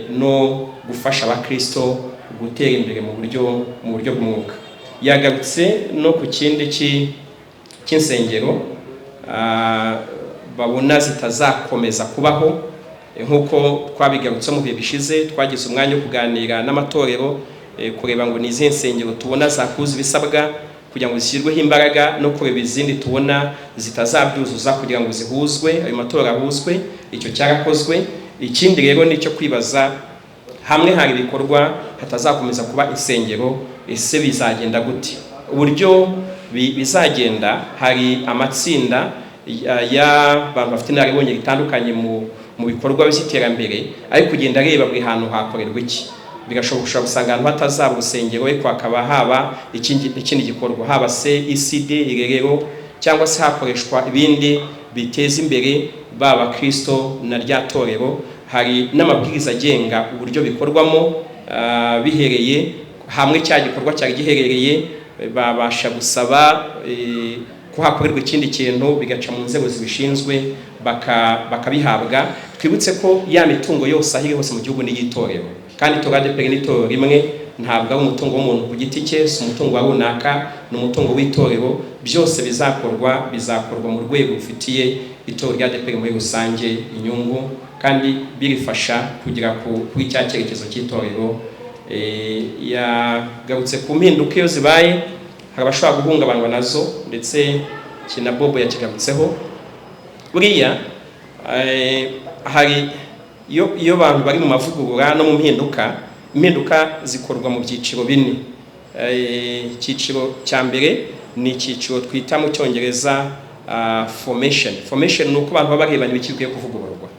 no gufasha abakristo gutera imbere mu buryo bw'umwuka. Yagarutse no ku kindi cy'insengero babona zitazakomeza kubaho, nk'uko twabigarutse mu bihe bishize. Twagize umwanya wo kuganira n'amatorero kureba ngo ni izihe nsengero tubona zakuza ibisabwa kugira ngo zishyirweho imbaraga, no kureba izindi tubona zitazabyuzuza kugira ngo zihuzwe, ayo matora ahuzwe. Icyo cyarakozwe. Ikindi rero ni cyo kwibaza, hamwe hari ibikorwa hatazakomeza kuba insengero, ese bizagenda gute? Uburyo bizagenda, hari amatsinda y'abantu bafite inararibonye bitandukanye mu bikorwa by'iterambere, ariko kugenda areba buri hantu hakorerwa iki. Bigashoboka gusanga ahantu hatazaba urusengero, ariko hakaba haba ikindi gikorwa, haba se ICD, irerero, cyangwa se hakoreshwa ibindi biteza imbere baba Kristo na rya torero. Hari n'amabwiriza agenga uburyo bikorwamo, bihereye hamwe cya gikorwa cyari giherereye, babasha gusaba ko hakorerwa ikindi kintu, bigaca mu nzego zibishinzwe bakabihabwa. Twibutse ko ya mitungo yose ahiri hose mu gihugu ni y'itorero, kandi ADEPR n'itorero rimwe, ntabwo ari umutungo w'umuntu ku giti cye, si umutungo wa runaka, ni umutungo w'itorero. Byose bizakorwa mu rwego rufitiye itorero rya ADEPR muri rusange inyungu, kandi birifasha kugera kuri cya cyerekezo cy'itorero. Yagarutse ku mpinduka iyo zibaye hari abashobora guhungabanwa nazo, ndetse kina Bobo yakigarutseho. Buriya hari iyo abantu bari mu mavugurura no mu impinduka zikorwa mu byiciro bine. Icyiciro cya mbere ni icyiciro twita mu cyongereza formation ni uko abantu baba barebana ibikwiye kuvugururwa.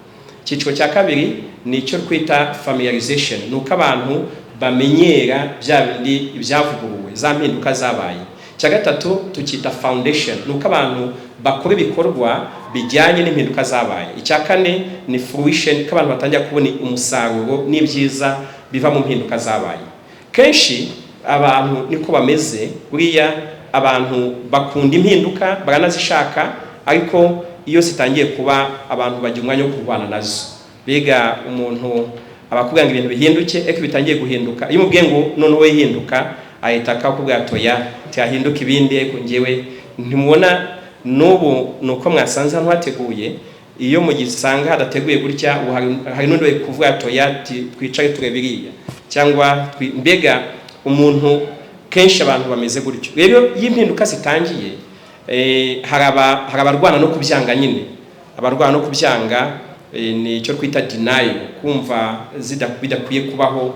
Icyiciro cya kabiri ni icyo twita familiarization, ni uko abantu bamenyera bya bindi ibyavuguruwe, za mpinduka zabaye. Icya gatatu tukita foundation, ni uko abantu bakora ibikorwa bijyanye n'impinduka zabaye. Icya kane ni fruition, ko abantu batangira kubona umusaruro n'ibyiza biva mu mpinduka zabaye. Kenshi abantu niko bameze, buriya abantu bakunda impinduka baranazishaka, ariko iyo zitangiye kuba abantu bagira umwanya wo kurwana nazo. Bega umuntu abakubwira ngo ibintu bihinduke, eko bitangiye guhinduka, iyo umubwiye ngo noneho yihinduka ahita akakubwira atoya cyahinduka ibindi, eko ngewe ntimubona n'ubu nuko mwasanze hano hateguye, iyo mugisanga hadateguye gutya hari n'undi we kuvuga atoya twicare turebe iriya, cyangwa mbega umuntu kenshi abantu bameze gutyo. Rero y'impinduka zitangiye hari abarwana no kubyanga nyine. Abarwana no kubyanga ni icyo twita denial, kumva bidakwiye kubaho.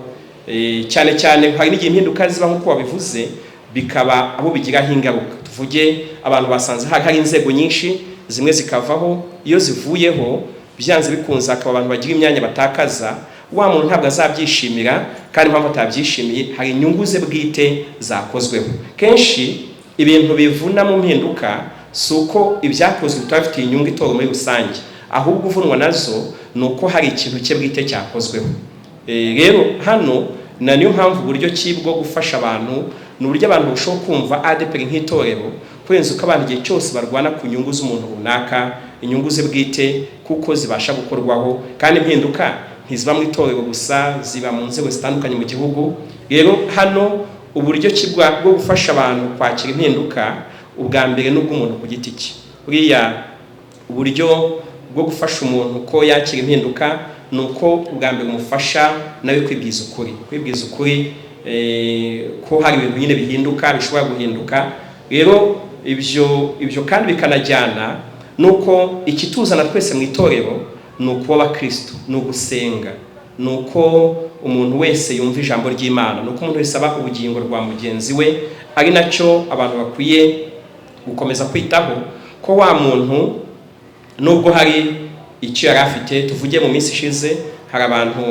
Cyane cyane hari n'igihe impinduka ziba nk'uko wabivuze bikaba abo bigiraho ingaruka. Tuvuge abantu basanze hari inzego nyinshi, zimwe zikavaho, iyo zivuyeho byanze bikunze akaba abantu bagira imyanya batakaza, wa muntu ntabwo azabyishimira, kandi impamvu atabyishimiye hari inyungu ze bwite zakozweho. Kenshi ibintu bivuna mu mpinduka si uko ibyakozwe bitafitiye inyungu itora muri rusange, ahubwo uvunwa nazo ni uko hari ikintu cye bwite cyakozweho. Rero hano niyo mpamvu uburyo bwo gufasha abantu ni uburyo abantu bashobora kumva ADEPR nk'itorero, kurenza uko abantu igihe cyose barwana ku nyungu z'umuntu runaka, inyungu ze bwite, kuko zibasha gukorwaho. Kandi impinduka ntiziba mu itorero gusa, ziba mu nzego zitandukanye mu gihugu. Rero hano uburyo bwo gufasha abantu kwakira impinduka, ubwa mbere n'ubw'umuntu ku giti cye. Buriya uburyo bwo gufasha umuntu ko yakira impinduka ni uko ubwa mbere umufasha nawe kwibwiza ukuri ko hari ibintu nyine bihinduka, bishobora guhinduka. Rero ibyo kandi bikanajyana nuko ikituzana twese mu itorero ni ukuba abakristo, ni ugusenga, ni uko umuntu wese yumva ijambo ry'Imana, ni uko umuntu wese aba ubugingo rwa mugenzi we. Ari nacyo abantu bakwiye gukomeza kwitaho, ko wa muntu nubwo hari icyo yari afite. Tuvuge mu minsi ishize hari abantu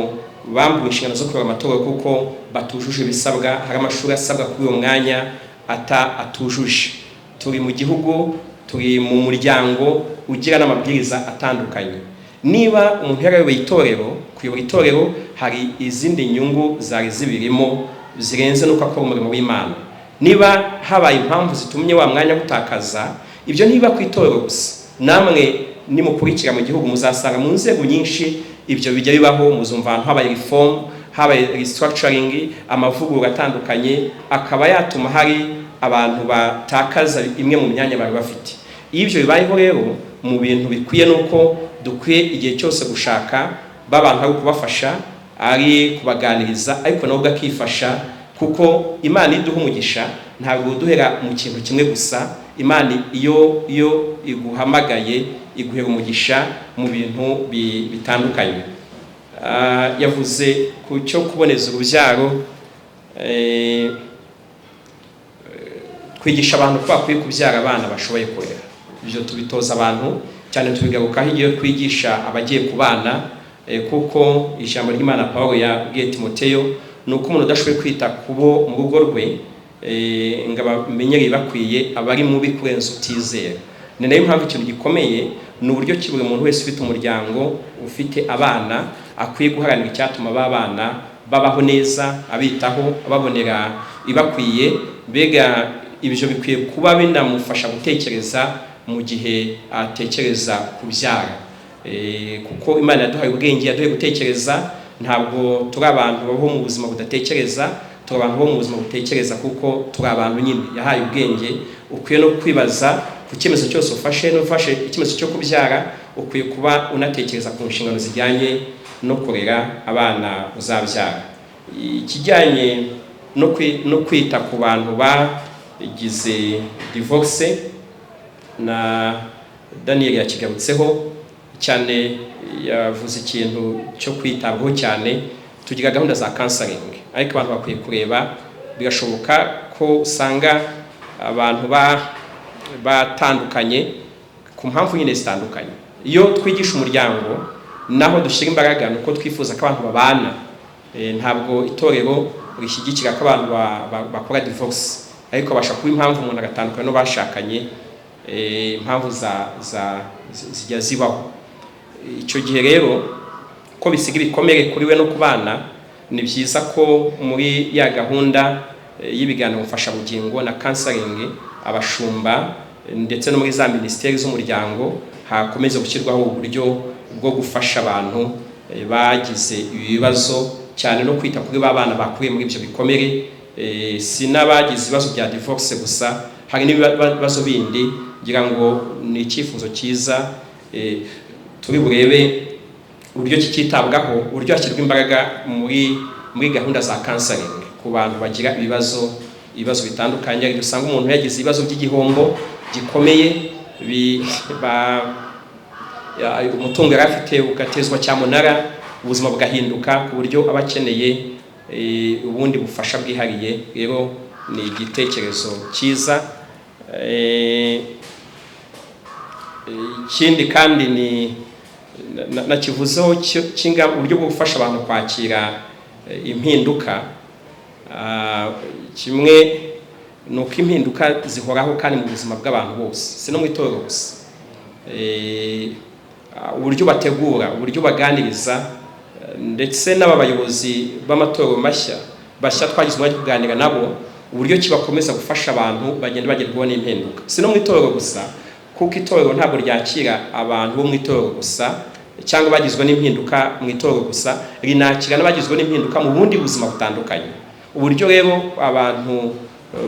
bambuwe inshingano zo kureba amatora kuko batujuje ibisabwa, hari amashuri asabwa kuri uwo mwanya atujuje. Turi mu gihugu, turi mu muryango ugira n'amabwiriza atandukanye. Niba umuntu yarayoboye itorero, kuyobora itorero hari izindi nyungu zari zibirimo zirenze nuko akora umurimo w'Imana. Niba habaye impamvu zitumye wa mwanya gutakaza, ibyo ntibiba ku itorero gusa, namwe nimukurikira mu gihugu muzasanga mu nzego nyinshi ibyo bijya bibaho. Muzumva ahantu habaye reform, habaye restructuring, amavugurura atandukanye, akaba yatuma hari abantu batakaza imwe mu myanya bari bafite. Iyo ibyo bibayeho rero, mu bintu bikwiye nuko dukwiye igihe cyose gushaka babantu ari kubafasha, ari kubaganiriza, ariko nabo bakifasha, kuko Imana iduha umugisha ntabwo duhera mu kintu kimwe gusa. Imana iyo iguhamagaye iguhera umugisha mu bintu bitandukanye. Yavuze ku cyo kuboneza urubyaro, kwigisha abantu ko bakwiye kubyara abana bashoboye kurera. Ibyo tubitoza abantu cyane, tubigarukaho iyo twigisha abagiye kubana, kuko ijambo ry'Imana Pawulo yabwiye Timoteyo ni uko umuntu udashoboye kwita kubo mu rugo rwe ngo abamenyere bakwiye aba ari mubi kurenza utizera. Ni nayo mpamvu ikintu gikomeye ni uburyo ki buri muntu wese ufite umuryango, ufite abana, akwiye guharanira icyatuma babana babaho neza, abitaho, ababonera ibakwiye. Mbega ibyo bikwiye kuba binamufasha gutekereza mu gihe atekereza kubyara, kuko Imana yaduhaye ubwenge, yaduhaye gutekereza. Ntabwo turi abantu babaho mu buzima budatekereza, turi abantu bo mu buzima butekereza, kuko turi abantu nyine yahaye ubwenge. Ukwiye no kwibaza ku cyemezo cyose ufashe, n'ufashe icyemezo cyo kubyara, ukwiye kuba unatekereza ku nshingano zijyanye no kurera abana uzabyara. Ikijyanye no kwita ku bantu bagize divorce, na Daniel yakigarutseho. cyane yavuze ikintu cyo kwitabwaho cyane. Tugira gahunda za counseling, ariko abantu bakwiye kureba, bigashoboka ko usanga abantu batandukanye ku mpamvu nyine zitandukanye. Iyo twigisha umuryango naho dushyira imbaraga nuko twifuza ko abantu babana, ntabwo itorero rishyigikira ko abantu bakora divorce, ariko abasha kuba impamvu umuntu agatandukana no bashakanye, impamvu zijya zibaho. Icyo gihe rero ko bisiga ibikomere kuri we no kubana, ni byiza ko muri ya gahunda y'ibiganiro mufasha bugingo na counseling, abashumba ndetse no muri za ministeri z'umuryango hakomeza gushyirwaho uburyo bwo gufasha abantu bagize ibibazo, cyane no kwita kuri ba bana bakuriye muri ibyo bikomere. Si n'abagize ibibazo bya divorce gusa, hari n'ibibazo bindi. Ngira ngo ni icyifuzo cyiza, turi burebe uburyo kitabwaho, uburyo hashyirwa imbaraga muri gahunda za counseling ku bantu bagira ibibazo bitandukanye. Dusanga umuntu yagize ibibazo by'igihombo gikomeye, umutungo yari afite ugatezwa cyamunara, ubuzima bugahinduka ku buryo aba akeneye ubundi bufasha bwihariye. Rero ni igitekerezo cyiza. Ikindi kandi ni nakivuzeho uburyo bwo gufasha abantu kwakira impinduka. Kimwe ni uko impinduka zihoraho kandi mu buzima bw'abantu bose, si no mu itorero gusa. Uburyo bategura, uburyo baganiriza, ndetse n'abayobozi b'amatorero bashya twagize umwanya kuganira nabo, uburyo kibakomeza gufasha abantu bagenda bagerwaho n'impinduka. Si no mu itorero gusa, kuko itorero ntabwo ryakira abantu bo mu itorero gusa cyangwa bagizwe n'impinduka mu itorero gusa, rinakira n'abagizwe n'impinduka mu bundi buzima butandukanye. Uburyo rero abantu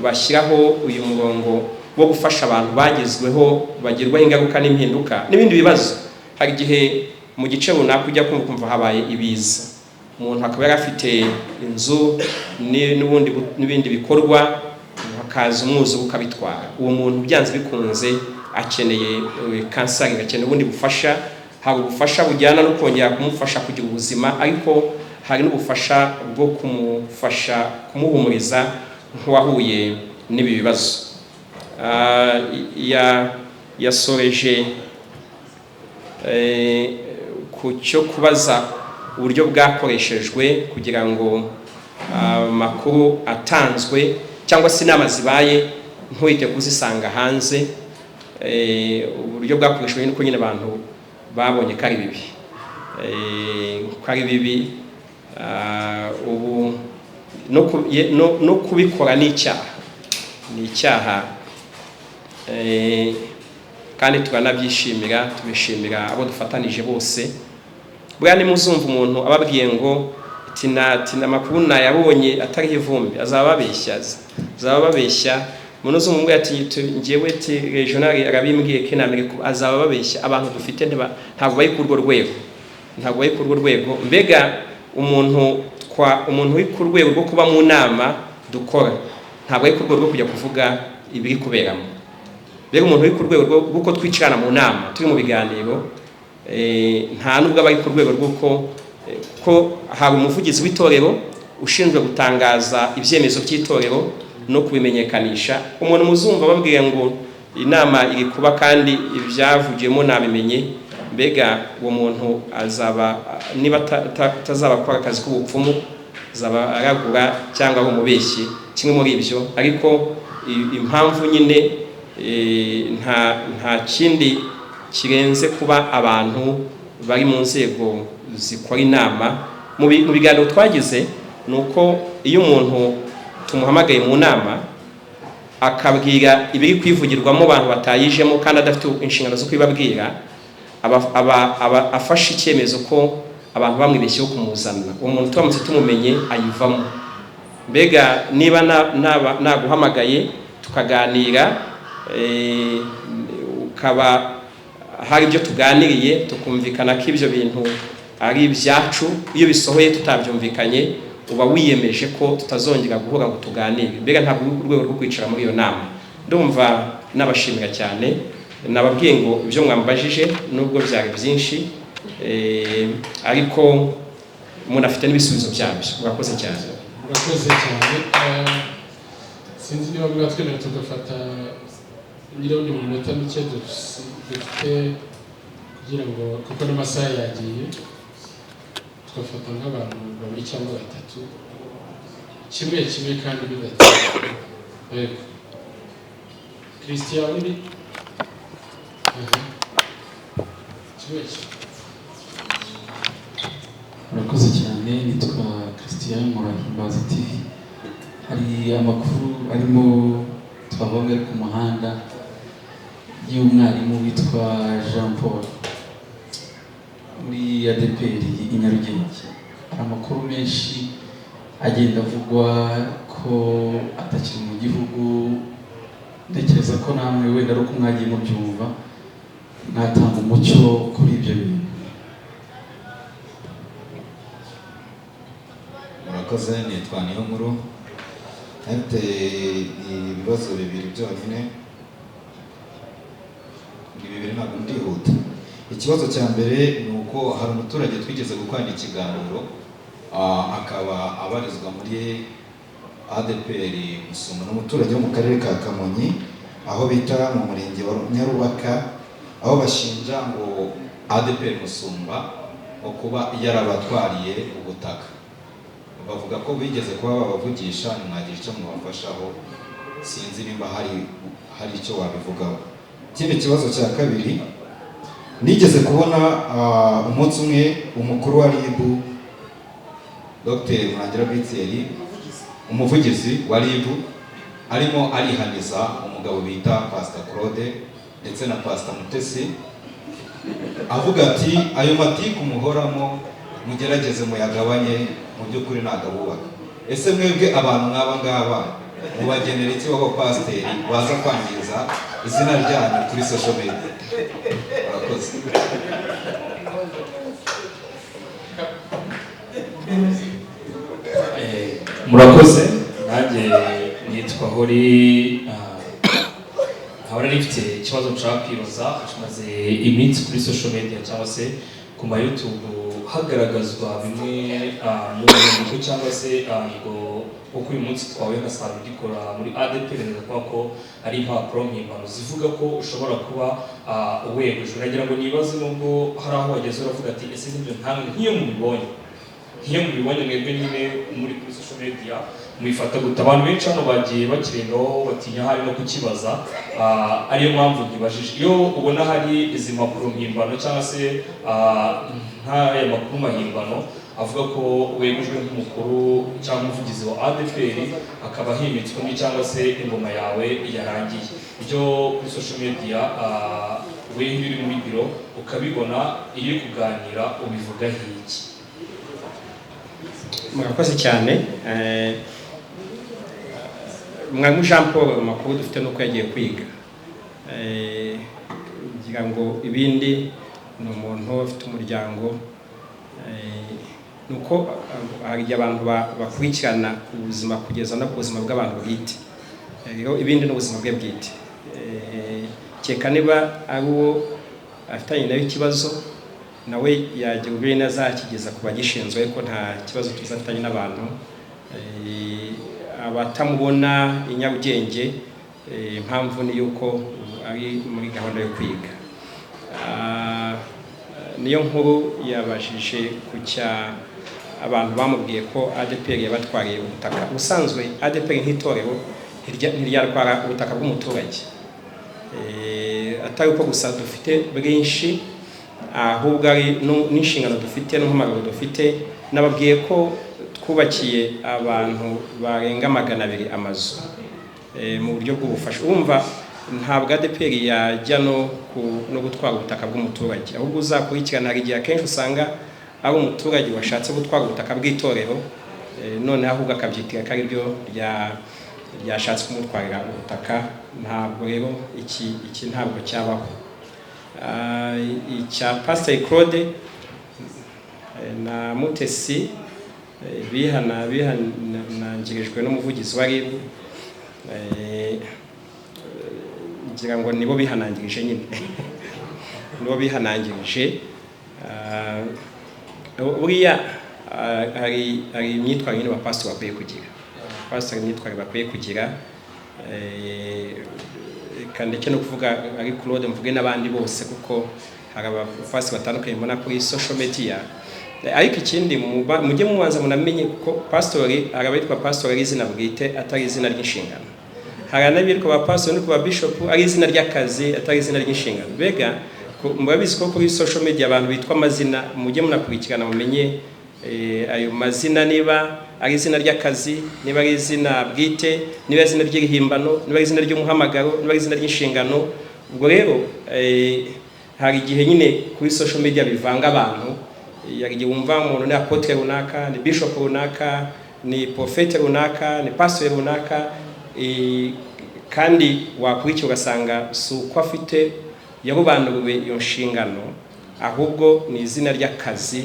bashyiraho uyu murongo wo gufasha abantu bagirwaho ingaruka n'impinduka n'ibindi bibazo. Hari igihe mu gice runaka ujya kumva habaye ibiza, umuntu akaba yari afite inzu n'ibindi bikorwa, hakaza umwuzure ukabitwara. Uwo muntu byanze bikunze akeneye counseling, akeneye ubundi bufasha. Hari ubufasha bujyana no kongera kumufasha kugira ubuzima, ariko hari n'ubufasha bwo kumufasha kumuhumuriza nk'uwahuye n'ibi bibazo. Yasoreje ku cyo kubaza uburyo bwakoreshejwe kugira ngo amakuru atanzwe cyangwa se inama zibaye ntuhite kuzisanga hanze. Uburyo bwakoreshejwe nuko nyine abantu babonye ko ari bibi, ubu no kubikora ni icyaha, kandi turanabyishimira, tubishimira abo dufatanije bose. Bwana nimuzumva umuntu ababwiye ngo tina amakuru nayabonye atari ivumbi, azaba babeshya. Umuntu uzumva ati ngewe regional arabimbwiye ko Amerika, azaba babeshya. Abantu dufite ntabwo bari ku rwo rwego, mbega umuntu uri ku rwego rwo kuba mu nama dukora, ntabwo ari ku rwego rwo kujya kuvuga ibiri kuberamo. Mbega umuntu uri ku rwego rw'uko twicarana mu nama turi mu biganiro, nta nubwo aba ari ku rwego rw'uko hari umuvugizi w'itorero ushinzwe gutangaza ibyemezo by'itorero no kubimenyekanisha. Umuntu muzumva babwiye ngo inama iri kuba kandi ibyavugiyemo nabimenye, mbega uwo muntu azaba, niba atazaba akora akazi k'ubupfumu, azaba aragura cyangwa ari umubeshyi, kimwe muri ibyo. Ariko impamvu nyine nta kindi kirenze kuba abantu bari mu nzego zikora inama. Mu biganiro twagize ni uko iyo umuntu tumuhamagaye mu nama akabwira ibiri kwivugirwamo abantu batayijemo kandi adafite inshingano zo kwibabwira, aba afashe icyemezo ko abantu bamwibeshyeho kumuzana. Uwo muntu turamutse tumumenye ayivamo. Mbega niba naguhamagaye tukaganira, ukaba hari ibyo tuganiriye tukumvikana ko ibyo bintu ari ibyacu, iyo bisohoye tutabyumvikanye uba wiyemeje ko tutazongera guhura ngo tuganire. Mbega ntabwo uri ku rwego rwo kwicara muri iyo nama. Ndumva nabashimira cyane nababwiye ngo ibyo mwambajije nubwo byari byinshi ariko umuntu afite n'ibisubizo byabyo. Murakoze cyane. Murakoze cyane. Sinzi niba mwatwemerera tugafata nyirabundi mu minota mike dufite kugira ngo kuko n'amasaha yagiye tugafata nk'abantu babiri cyangwa batatu kimwe kandi bidatinze. Yego Christian uri kimwe. Murakoze cyane. Nitwa Christian Murahimbaza TV. Hari amakuru arimo twabonye ku muhanda y'umwarimu witwa Jean Paul muri ADPR i Nyarugenge. Hari amakuru menshi agenda avugwa ko atakiri mu gihugu. Ntekereza ko namwe wenda ari uko mwagiye mubyumva mwatanga umucyo kuri ibyo bintu. Murakoze. Nitwa Niyonkuru. Ante ibibazo bibiri byonyine, bibiri ntabwo ndihuta. Ikibazo cya mbere ni uko hari umuturage twigeze gukorana ikiganiro akaba abarizwa muri ADPR Musumba, n'umuturage wo mu karere ka Kamonyi aho bita mu murenge wa Nyarubaka, aho bashinja ngo ADPR Musumba ngo kuba yarabatwariye ubutaka. Bavuga ko bigeze kuba babavugisha, nimwagira icyo mubafashaho, sinzi nimba hari icyo wabivugaho. Ikindi kibazo cya kabiri, nigeze kubona umunsi umwe umukuru wa RIB Dr. Murangira Bitseri, umuvugizi wa RIB, arimo arihaniza umugabo bita Pastor Claude ndetse na Pastor Mutesi, avuga ati ayo matiku muhoramo mugerageze muyagabanye, mu by'ukuri nagabubaka. Ese mwebwe abantu ngaba mubagenera iki b'abapasiteri baza kwangiza izina ryanyu kuri social media? Murakoze. Murakoze. Nanjye nitwa Hori, nkaba nifite ikibazo nshaka kwibaza. Maze iminsi kuri social media cyangwa se ku ma YouTube hagaragazwa bimwe mu nyandiko cyangwa se ngo uko uyu munsi twawe na Sabe gikora muri ADPR, neza ko ari impapuro mpimbano zivuga ko ushobora kuba wegujwe. Nagira ngo nibaze nubwo hari aho wageze uravuga ati ese n'ibyo ntamwe nk'iyo mubibonye mwebwe nyine muri kuri social media mwifata guta. Abantu benshi hano bagiye bakirengaho batinya hari no kukibaza, ariyo mpamvu nkibajije. Iyo ubona hari izi mpapuro mpimbano cyangwa se nk'aya makuru mahimbano avuga ko wegujwe nk'umukuru cyangwa umuvugizi wa ADPR, akaba himitswe cyangwa se ingoma yawe yarangiye, ibyo kuri social media wewe uri muri biro ukabibona, iyo kuganira ubivuga hiki? Murakoze cyane. Mwarimu Jean Paul amakuru dufite nuko yagiye kwiga, ngira ngo ibindi ni umuntu ufite umuryango, nuko hari abantu bakurikirana ubuzima kugeza no ku buzima bw'abantu bwite, rero ibindi n'ubuzima bwe bwite. Cyeka niba ari uwo afitanye nawe ikibazo, nawe yagira ubwene azakigeza ku bagishinzwe, ko nta kibazo tuzafitanye n'abantu. Abatamubona i Nyarugenge, impamvu ni yuko ari muri gahunda yo kwiga. Niyo nkuru yabajije ku cya abantu bamubwiye ko ADPR yabatwariye ubutaka. Ubusanzwe ADPR nk'itorero ntiryatwara ubutaka bw'umuturage, atari uko gusa dufite bwinshi, ahubwo ari n'inshingano dufite n'umumaro dufite. Nababwiye ko twubakiye abantu barenga 200 amazu mu buryo bw'ubufasha. Urumva ntabwo ADPR yajya no gutwara ubutaka bw'umuturage, ahubwo uzakurikirana hari igihe akenshi usanga ari umuturage washatse gutwara ubutaka bw'itorero, none ahubwo akabyitira ko ari byo ryashatse kumutwarira ubutaka. Ntabwo rero iki ntabwo cyabaho. Icya Pastor Claude na Mutesi bihanangirijwe n'umuvugizi wa RIB, ngira ngo nibo bihanangirije nyine nibo bihanangirije buriya hari imyitwarire nyine abapasiteri bakwiye kugira abapasiteri imyitwarire bakwiye kugira kandi cyo no kuvuga ari Claude mvuge n'abandi bose kuko hari abapasiteri batandukanye mbona kuri social media ariko ikindi mujye mubanza munamenye kuko pastori arabitwa pastori ari izina bwite atari izina ry'inshingano hari anabitwa abapastori no kuba bishop ari izina ry'akazi atari izina ry'inshingano bega murabizi ko kuri social media abantu bitwa amazina mujye munakurikirana mumenye ayo mazina niba ari izina ry'akazi niba ari izina bwite niba ari izina ry'ihimbano niba ari izina ry'umuhamagaro niba ari izina ry'inshingano ubwo rero hari igihe nyine kuri social media bivanga abantu yagiye wumva umuntu ni apotre runaka ni bishop runaka ni prophete runaka ni pastor runaka kandi wakurikira ugasanga suko afite yarubanuriwe iyo nshingano ahubwo ni izina ry'akazi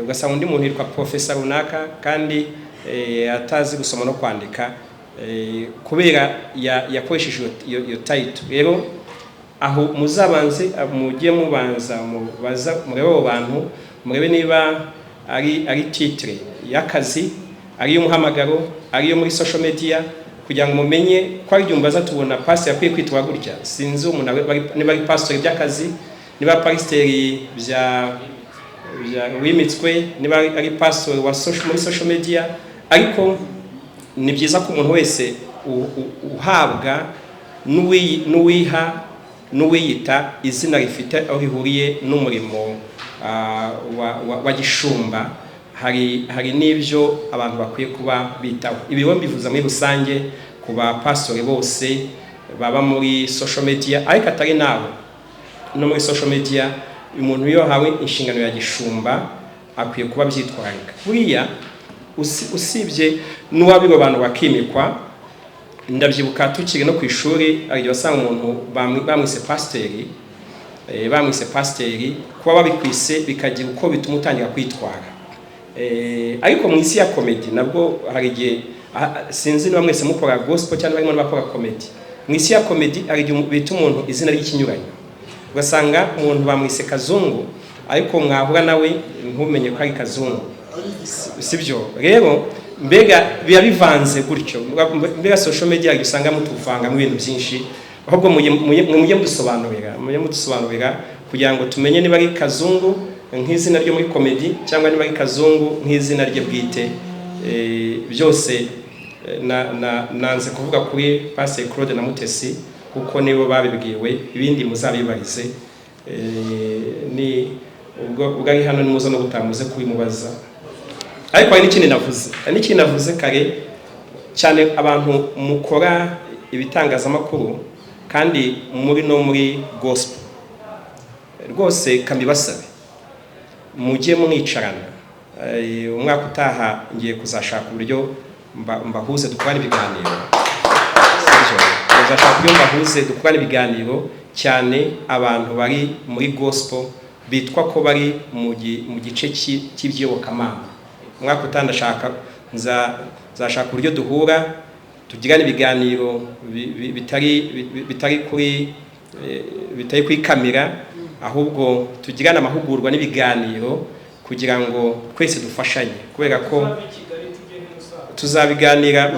ugasanga undi muntu yitwa professor runaka kandi atazi gusoma no kwandika kubera yakoresheje iyo title rero aho muzabanze mujye mubanza mubaza murebe abo bantu murebe niba ari titre y'akazi ari y'umuhamagaro ari yo muri social media kugira ngo mumenye ko ari byumbaza tubona pastor yakwiye kwitwa gutya sinzi umuntu niba ari pastor by'akazi niba pastor bya wimitswe niba ari pastor wa muri social media ariko ni byiza ko umuntu wese uhabwa n'uwiyita izina rifite aho rihuriye n'umurimo wa gishumba hari n'ibyo abantu bakwiye kuba bitaho ibibo mbivuza muri rusange ku bapastori bose baba muri social media ariko atari nabo no muri social media umuntu iyo hawe inshingano ya gishumba akwiye kuba byitwararika buriya usibye n'uwabigo abantu bakimikwa ndabyibuka tukiri no ku ishuri ariyo wasanga umuntu bamwise pasteri kuba babikwise bikagira uko bituma utangira kwitwara ariko mu isi ya comedy nabwo hari igihe sinzi niba mwese mukora gospel cyangwa barimo bakora comedy mu isi ya comedy hari igihe bita umuntu izina ry'ikinyuranyo ugasanga umuntu bamwise Kazungu ariko mwahura nawe ntumenye ko ari Kazungu sibyo rero mbega biya bivanze gutyo mbega social media usanga mutuvanga mu bintu byinshi ahubwo mujye mudusobanurira kugira ngo tumenye niba ari Kazungu nk'izina ryo muri comedy cyangwa niba ari Kazungu nk'izina rye bwite byose nanze kuvuga kuri Pastor Claude na Mutesi kuko nibo babibwiwe ibindi muzabibarize ni ubwo ari hano nimuza no gutamuze kubimubaza ariko hari n'ikindi navuze kare cyane abantu mukora ibitangazamakuru kandi muri gospel rwose kambibasabe mujye mwicarana umwaka utaha ngiye kuzashaka uburyo mbahuze dukorana ibiganiro dukorana ibiganiro cyane abantu bari muri gospel bitwa ko bari mu gice cy'ibyiyobokamana umwaka utandashaka nzashaka uburyo duhura tugirana ibiganiro bitari kuri kamera ahubwo tugirana amahugurwa n'ibiganiro kugira ngo twese dufashanye kubera ko tuzabiganira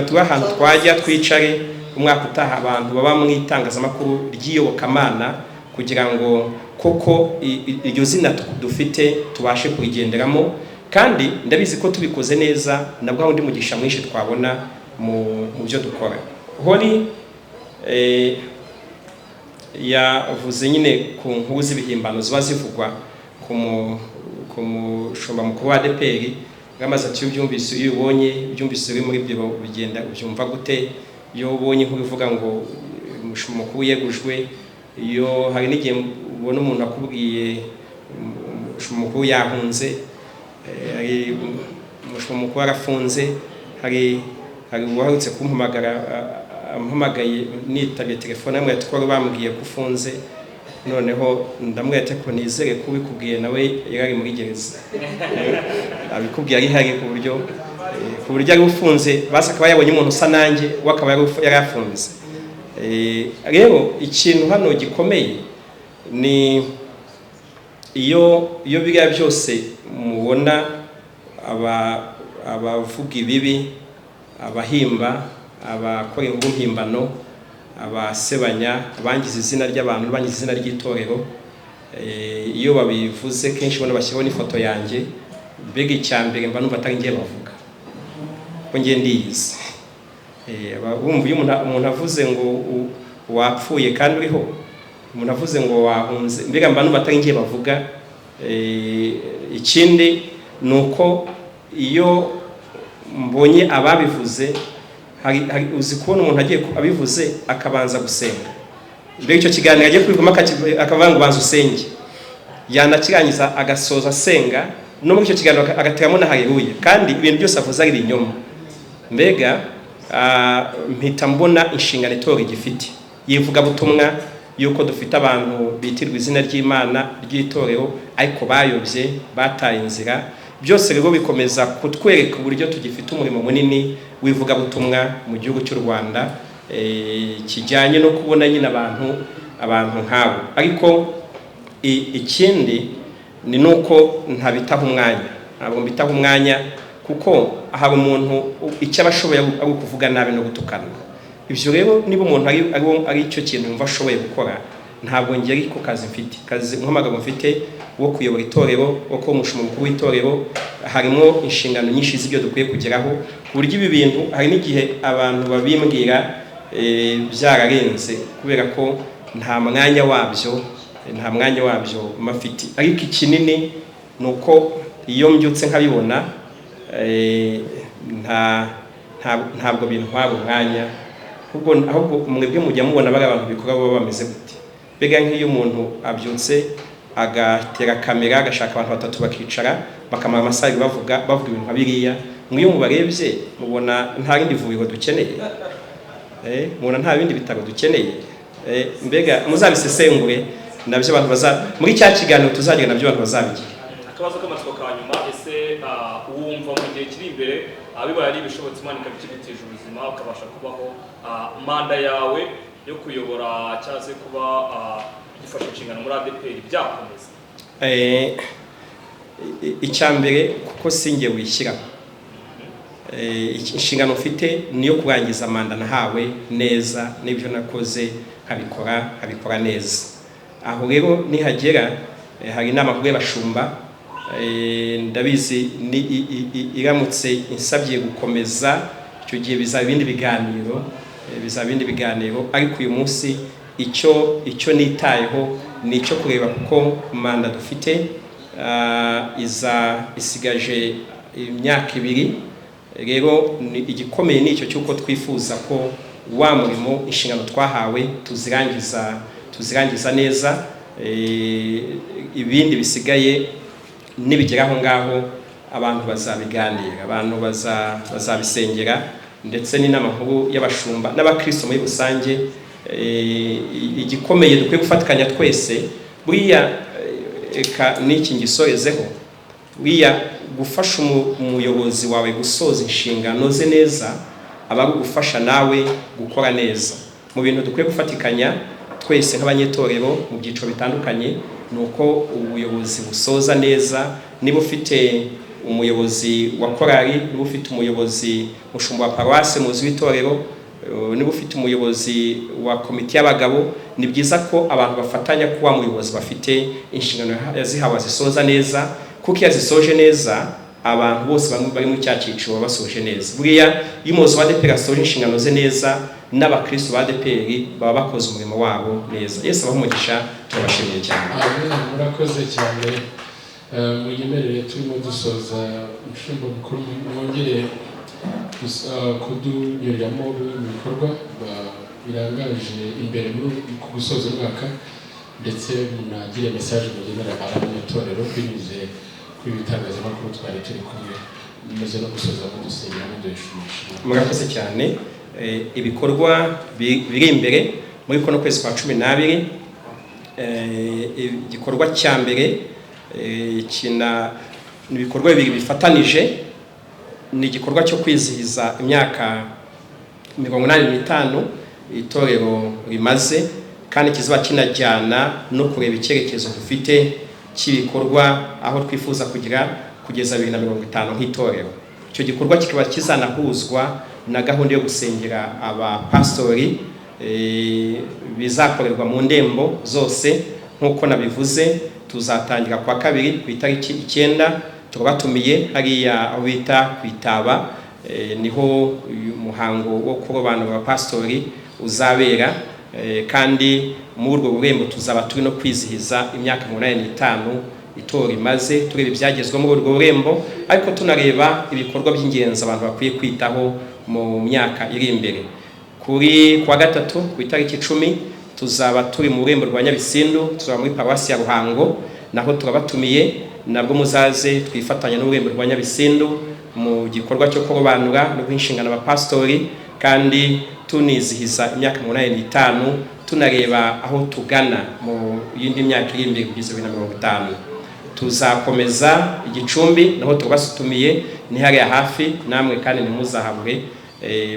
tuba ahantu twajya twicare umwaka utaha abantu baba mu itangazamakuru ry'iyobokamana kugira ngo koko iryo zina dufite tubashe kurigenderamo kandi ndabizi ko tubikoze neza nabwo undi mugisha mwinshi twabona mu byo dukora hori yavuze nyine ku nkuru z'ibihimbano ziba zivugwa ku mushumba mukuru wa ADPR ngamaze ati ubyumvise iyo ubonye byumvise uri muri biro bigenda ubyumva gute iyo ubonye inkuru ivuga ngo umushumba mukuru yegujwe iyo hari n'igihe ubona umuntu akubwiye umushumba mukuru yahunze umushumba mukuru arafunze hari uwaherutse kumpamagara ampamagaye nitabye telefone amwe twari bambwiye ko ufunze noneho ndamwete ko nizere ko ubikubwiye nawe yari muri gereza abikubwiye ari hari ku buryo ari ufunze basa akaba yabonye umuntu usa nanjye wakaba yari afunze rero ikintu hano gikomeye ni iyo biriya byose mubona abavuga ibibi, abahimba, abakora inkuru mpimbano, abasebanya, abangiza izina ry'abantu, abangiza izina ry'itorero, iyo babivuze kenshi ubona bashyiraho n'ifoto yanjye, mbega icyambere mba numva atari ngiye bavuga ko ngiye ndiyizi. Bumva iyo umuntu avuze ngo wapfuye kandi uriho, umuntu avuze ngo wahunze, mbega mba numva atari ngiye bavuga. Ikindi ni uko iyo mbonye ababivuze, uzi kubona umuntu agiye abivuze akabanza gusenga, mbega icyo kiganiro agiye kubivamo akavuga ngo banza usenge, yanakirangiza agasoza asenga, no muri icyo kiganiro agateramo na haleluya, kandi ibintu byose avuze ari ibinyoma. Mbega mpita mbona inshingano itorero gifite yivuga butumwa yuko dufite abantu bitirwa izina ry'Imana ry'itorero ariko bayobye, bataye inzira. Byose rero bikomeza kutwereka uburyo tugifite umurimo munini wivuga butumwa mu gihugu cy'u Rwanda, kijyanye no kubona nyine abantu nk'abo. Ariko ikindi ni nuko ntabitaho umwanya, ntabwo mbitaho umwanya, kuko hari umuntu icyo abashoboye ari kuvuga nabi no gutukana. Ibyo rero niba umuntu ari icyo kintu yumva ashoboye gukora, ntabwo ngiye ariko kazi mfite, kazi nk'amagambo mfite wo kuyobora itorero, wo kuba umushumba mukuru w'itorero, harimo inshingano nyinshi z'ibyo dukwiye kugeraho, ku buryo ibi bintu hari n'igihe abantu babimbwira byararenze kubera ko nta mwanya wabyo mafite. Ariko ikinini ni uko iyo mbyutse nkabibona, ntabwo bintwara umwanya, ahubwo mwebwe mujya mubona bari abantu bikora baba bameze gute. Mbega nk'iyo umuntu abyutse agatera kamera agashaka abantu batatu bakicara bakamara amasaha bavuga ibintu nka biriya, mwiyo mubarebye mubona nta rindi vuriro dukeneye, mubona nta bindi bitaro dukeneye. Mbega muzabisesengure nabyo abantu muri cya kiganiro tuzagira nabyo abantu bazabigira. Akabazo k'amatsiko ka nyuma, ese wumva mu gihe kiri imbere bibaye ari ibishobotse Imana ikabikigutije ubuzima ukabasha kubaho, manda yawe yo kuyobora cyangwa se kuba gufasha inshingano muri ADPR byakomeza? Icyambere kuko sinjye wishyira, inshingano mfite niyo kurangiza manda nahawe neza, n'ibyo nakoze nkabikora neza. Aho rero nihagera hari inama nkuru y'abashumba, ndabizi iramutse insabye gukomeza, icyo gihe bizaba ibindi biganiro, ariko uyu munsi icyo nitayeho ni icyo kureba kuko manda dufite isigaje imyaka 2. Rero igikomeye ni icyo cyuko twifuza ko wa murimo inshingano twahawe tuzirangiza neza. Ibindi bisigaye nibigeraho ngaho abantu bazabiganira, abantu bazabisengera, ndetse n'inama nkuru y'abashumba n'abakristo muri rusange. Igikomeye dukwiye gufatikanya twese, buriya n'iki ngisorezeho, buriya gufasha umuyobozi wawe gusoza inshingano ze neza aba ari gufasha nawe gukora neza. Mu bintu dukwiye gufatikanya twese nk'abanyetorero mu byiciro bitandukanye, nuko ubuyobozi busoza neza. Niba ufite umuyobozi wa korali, niba ufite umuyobozi mushumba wa paruwase muzi w'itorero, niba ufite umuyobozi wa komite y'abagabo, ni byiza ko abantu bafatanya kuba umuyobozi bafite inshingano yazihawe zisoza neza, kuko iyo zisoje neza abantu bose bari mu cya cyiciro basoje neza. Buriya iyo umuyobozi wa ADPR asoje inshingano ze neza, n'abakristo ba ADPR baba bakoze umurimo wabo neza. Yesu abahe umugisha, turabashimiye cyane. Murakoze cyane. Munyemerere turimo dusoza umushumba mukuru, mwongere kudunyuriramo mu bikorwa birangaje imbere ku gusoza umwaka, ndetse munagire message mugenera abanyatorero binyuze kuri ibitangazamakuru twari turi kumwe, muze no gusoza mudusengera muduhishumisha. Murakoze cyane. Ibikorwa biri imbere muri kono kwezi kwa 12, igikorwa cya mbere ibikorwa bibiri bifatanije, ni igikorwa cyo kwizihiza imyaka 85 itorero rimaze kandi kizaba kinajyana no kureba icyerekezo dufite cy'ibikorwa aho twifuza kugira kugeza 2050 nk'itorero. Icyo gikorwa kikaba kizanahuzwa na gahunda yo gusengera abapastori bizakorerwa mu ndembo zose nk'uko nabivuze. Tuzatangira kwa kabiri ku itariki 9 tubatumiye hariya aho bita kwitaba, niho uyu muhango wo kurobanura abapastori uzabera, kandi muri urwo rurembo tuzaba turi no kwizihiza imyaka 85 itora imaze, tureba ibyagezweho muri urwo rurembo, ariko tunareba ibikorwa by'ingenzi abantu bakwiye kwitaho mu myaka iri imbere. Kuri kwa gatatu ku itariki 10 tuzaba turi mu rurembo rwa Nyabisindu, tuzaba muri paruwasi ya Ruhango, naho turabatumiye nabwo muzaze twifatanya n'ururembo rwa Nyabisindu mu gikorwa cyo kurobanura no guhinshingana abapastori, kandi tunizihiza imyaka 85 tunareba aho tugana mu yindi myaka iri imbere kugeza 2050. Tuzakomeza Igicumbi naho tubasutumiye ni hariya hafi, namwe kandi ntimuzahabure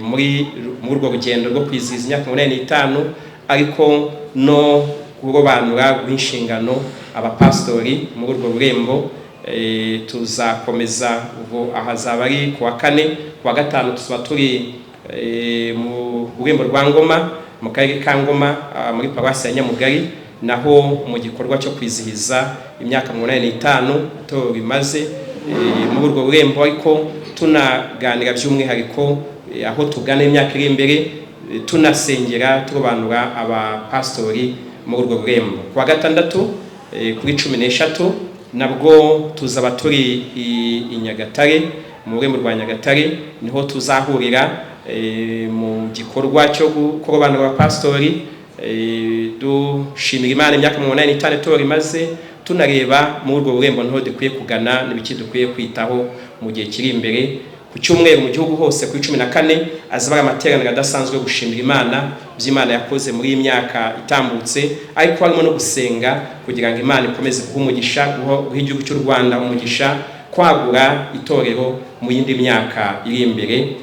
muri urwo rugendo rwo kwizihiza imyaka 85 ariko no kurobanura guhinshingano abapastori muri urwo rurembo. Tuzakomeza ubwo ahazaba ari kuwa 4, kuwa 5 tuzaba turi mu rurembo rwa Ngoma mu karere ka Ngoma muri paruwasi ya Nyamugari, naho mu gikorwa cyo kwizihiza imyaka 85 itorero rimaze muri urwo rurembo, ariko tunaganira by'umwihariko aho tugana imyaka iri imbere, tunasengera turobanura abapastori muri urwo rurembo. Kuwa 6 kuri 13 nabwo tuzaba turi i Nyagatare mu rurembo rwa Nyagatare, niho tuzahurira mu gikorwa cyo kurobanura abapastori, dushimira Imana imyaka 85 itorero rimaze, tunareba muri urwo rurembo niho dukwiye kugana n'ibiki dukwiye kwitaho mu gihe kiri imbere. Ku cyumweru mu gihugu hose kuri 14 azaba amateraniro adasanzwe yo gushimira Imana by'Imana yakoze muri imyaka itambutse, ariko harimo no gusenga kugira ngo Imana ikomeze guha umugisha, guha igihugu cy'u Rwanda umugisha, kwagura itorero mu yindi myaka iri imbere.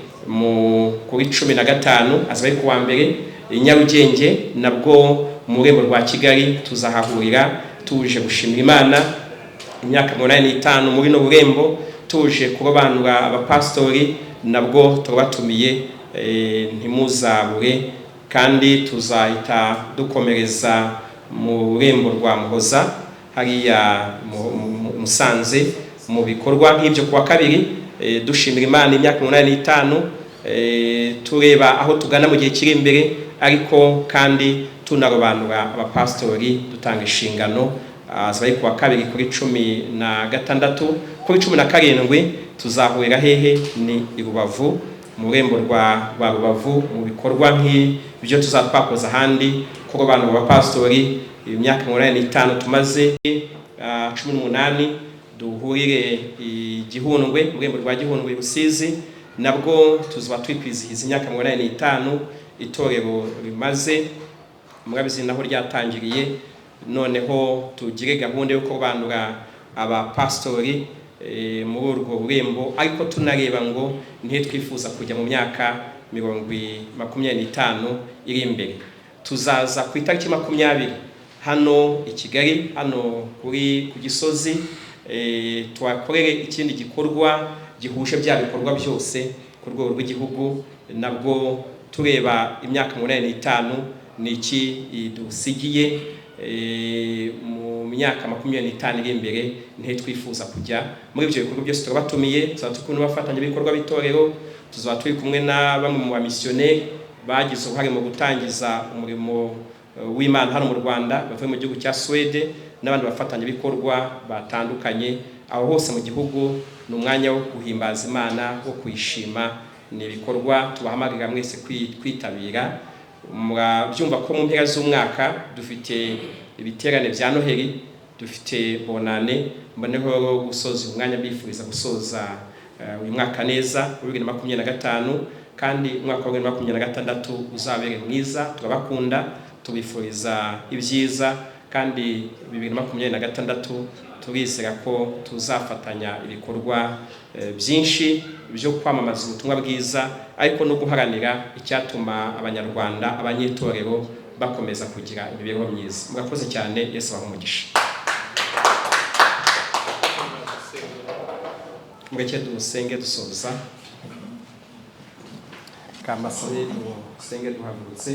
Kuri 15 azaba ari kuwa mbere i Nyarugenge, nabwo mu rurembo rwa Kigali tuzahahurira tuje gushimira Imana imyaka 85 muri no rurembo, tuje kurobanura abapastori, nabwo tubatumiye ntimuzabure. Kandi tuzahita dukomereza mu rurembo rwa Muhoza hariya Musanze mu bikorwa nk'ibyo kuwa 2 dushimira Imana imyaka 85, tureba aho tugana mu gihe kiri imbere, ariko kandi tunarobanura abapastori dutanga inshingano. Azaba kuwa 2 kuri 16. Kuri 17 tuzahurira hehe ni i Rubavu mu rurembo rwa Rubavu mu bikorwa nk'ibyo tuzatwakoza ahandi, kurobanura abapastori imyaka 85 tumaze. 18 duhurire i Gihundwe mu rurembo rwa Gihundwe Rusizi, nabwo tuzaba twikwizihiza imyaka 85 itorero rimaze, murabizi naho ryatangiriye. Noneho tugire gahunda yo kurobanura abapastori muri urwo rurembo, ariko tunareba ngo ntihe twifuza kujya mu myaka 25 iri imbere. Tuzaza ku itariki 20 hano i Kigali, hano ku Gisozi, twakorere ikindi gikorwa gihuje bya bikorwa byose ku rwego rw'igihugu, nabwo tureba imyaka 85 niki idusigiye mu myaka 25 iri imbere, ntihe twifuza kujya muri ibyo bikorwa byose. Turabatumiye, tuzaba turi kumwe n'abafatanya bikorwa b'itorero, tuzaba turi kumwe na bamwe mu bamisiyoneri bagize uruhare mu gutangiza umurimo w'Imana hano mu Rwanda bavuye mu gihugu cya Swede, n'abandi bafatanya bikorwa batandukanye. Aho hose mu gihugu ni umwanya wo guhimbaza Imana, wo kuyishima. Ni ibikorwa tubahamagarira mwese kwitabira. Murabyumva ko mu mpera z'umwaka dufite ibiterane bya Noheli, dufite bonane, mboneho gusoza umwanya bifuriza gusoza uyu mwaka neza 2025, kandi umwaka wa 2026 uzabere mwiza. Turabakunda, tubifuriza ibyiza, kandi 2026 turizera ko tuzafatanya ibikorwa byinshi byo kwamamaza ubutumwa bwiza ariko no guharanira icyatuma abanyarwanda abanyitorero bakomeza kugira imibereho myiza. Murakoze cyane, Yesu abahe umugisha. Mureke dusenge dusoza. Kambasire dusenge duhagurutse.